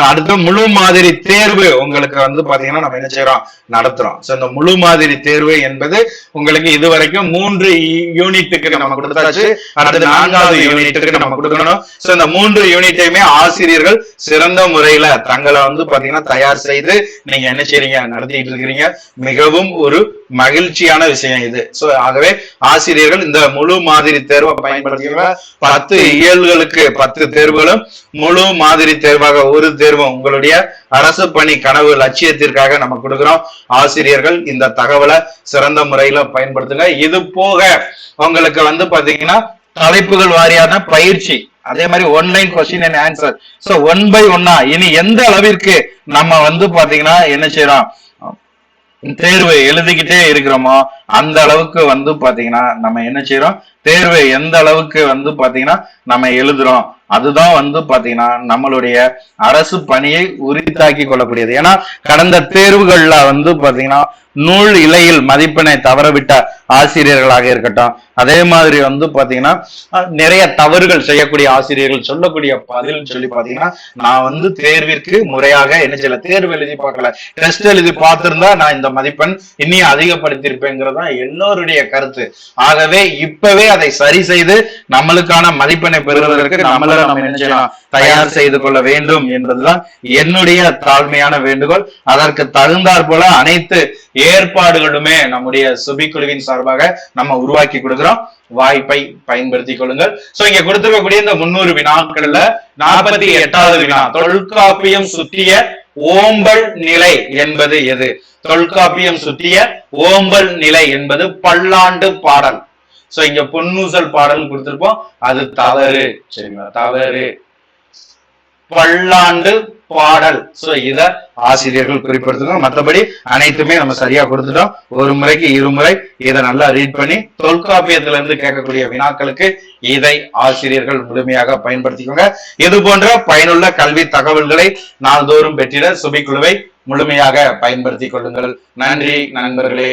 அடுத்த முழு மாதிரி தேர்வு உங்களுக்கு பாத்தீங்கன்னா நம்ம என்ன செய்யறோம்? நடத்துறோம். சோ இந்த முழு மாதிரி தேர்வு என்பது உங்களுக்கு இதுவரைக்கும் 3 யூனிட்டுக்கு நம்ம கொடுத்தாச்சு. அடுத்து 4வது யூனிட்டுக்கு நம்ம கொடுக்கணும். சோ இந்த 3 யூனிட்டையுமே ஆசிரியர்கள் சிறந்த முறையில தங்களை பாத்தீங்கன்னா தயார் செய்து நீங்க என்ன செய்றீங்க? நடத்திட்டு இருக்கிறீங்க. மிகவும் ஒரு மகிழ்ச்சியான விஷயம் இது. சோ ஆகவே ஆசிரியர்கள் இந்த முழு மாதிரி தேர்வை பயன்படுத்திக்க 10 இயல்களுக்கு 10 தேர்வுகளும் முழு மாதிரி தேர்வாக ஒரு தேர்வும் உங்களுடைய அரசு பணி கனவு லட்சியத்திற்காக நம்ம கொடுக்கிறோம். ஆசிரியர்கள் இந்த தகவலை சிறந்த முறையில பயன்படுத்துங்க. இது போக உங்களுக்கு பாத்தீங்கன்னா தலைப்புகள் வாரியான பயிற்சி, அதே மாதிரி one line question and answer. So 1 by 1 இனி எந்த அளவிற்கு நம்ம பாத்தீங்கன்னா என்ன செய்யறோம்? தேர்வு எழுதிக்கிட்டே இருக்கிறோமோ அந்த அளவுக்கு பாத்தீங்கன்னா நம்ம என்ன செய்யறோம்? தேர்வு எந்த அளவுக்கு பாத்தீங்கன்னா நம்ம எழுதுறோம் அதுதான் பாத்தீங்கன்னா நம்மளுடைய அரசு பணியை உரித்தாக்கி கொள்ளக்கூடியது. ஏன்னா கடந்த தேர்வுகள்ல பாத்தீங்கன்னா நூல் இலையில் மதிப்பெண்ணை தவறவிட்ட ஆசிரியர்களாக இருக்கட்டும், அதே மாதிரி பாத்தீங்கன்னா நிறைய தவறுகள் செய்யக்கூடிய ஆசிரியர்கள் சொல்லக்கூடிய பதில் சொல்லி பாத்தீங்கன்னா நான் தேர்விற்கு முறையாக என்ன செய்யல, தேர்வு எழுதி பார்க்கல, டெஸ்ட் எழுதி பார்த்திருந்தா நான் இந்த மதிப்பெண் இன்னும் அதிகப்படுத்தியிருப்பேங்கிறதான் எல்லோருடைய கருத்து. ஆகவே இப்பவே அதை சரி செய்து நம்மளுக்கான மதிப்பெண்ணை பெறுவதற்கு நம்மள நம்ம என்ன செய்யலாம்? தயார் செய்து கொள்ள வேண்டும் என்பதுதான் என்னுடைய தாழ்மையான வேண்டுகோள். அதற்கு தகுந்தாற் போல அனைத்து ஏற்பாடுகளுமே நம்முடைய சுபிக்குழுவின் சார்பாக நம்ம உருவாக்கி கொடுக்கிறோம். வாய்ப்பை பயன்படுத்திக் கொள்ளுங்கள். சோ இங்க கொடுத்திருக்கக்கூடிய இந்த 300 வினாக்கள்ல 48வது வினா, தொல்காப்பியம் சுற்றிய ஓம்பல் நிலை என்பது எது? தொல்காப்பியம் சுற்றிய ஓம்பல் நிலை என்பது பல்லாண்டு பாடல். சோ இங்க பொன்னூசல் பாடல் கொடுத்திருப்போம், அது தவறு. சரிங்களா? தவறு. பல்லாண்டு பாடல். சோ இத ஆசிரியர்கள் குறிப்பிடுத்துங்க. மற்றபடி அனைத்துமே நம்ம சரியா கொடுத்துட்டோம். ஒரு முறைக்கு 2 முறை இதை நல்லா ரீட் பண்ணி தொல்காப்பியத்துல இருந்து கேட்கக்கூடிய வினாக்களுக்கு இதை ஆசிரியர்கள் முழுமையாக பயன்படுத்திக்கோங்க. இது போன்ற பயனுள்ள கல்வி தகவல்களை நாள்தோறும் பெற்றிட சுபிக்குழுவை முழுமையாக பயன்படுத்திக் கொள்ளுங்கள். நன்றி நண்பர்களே.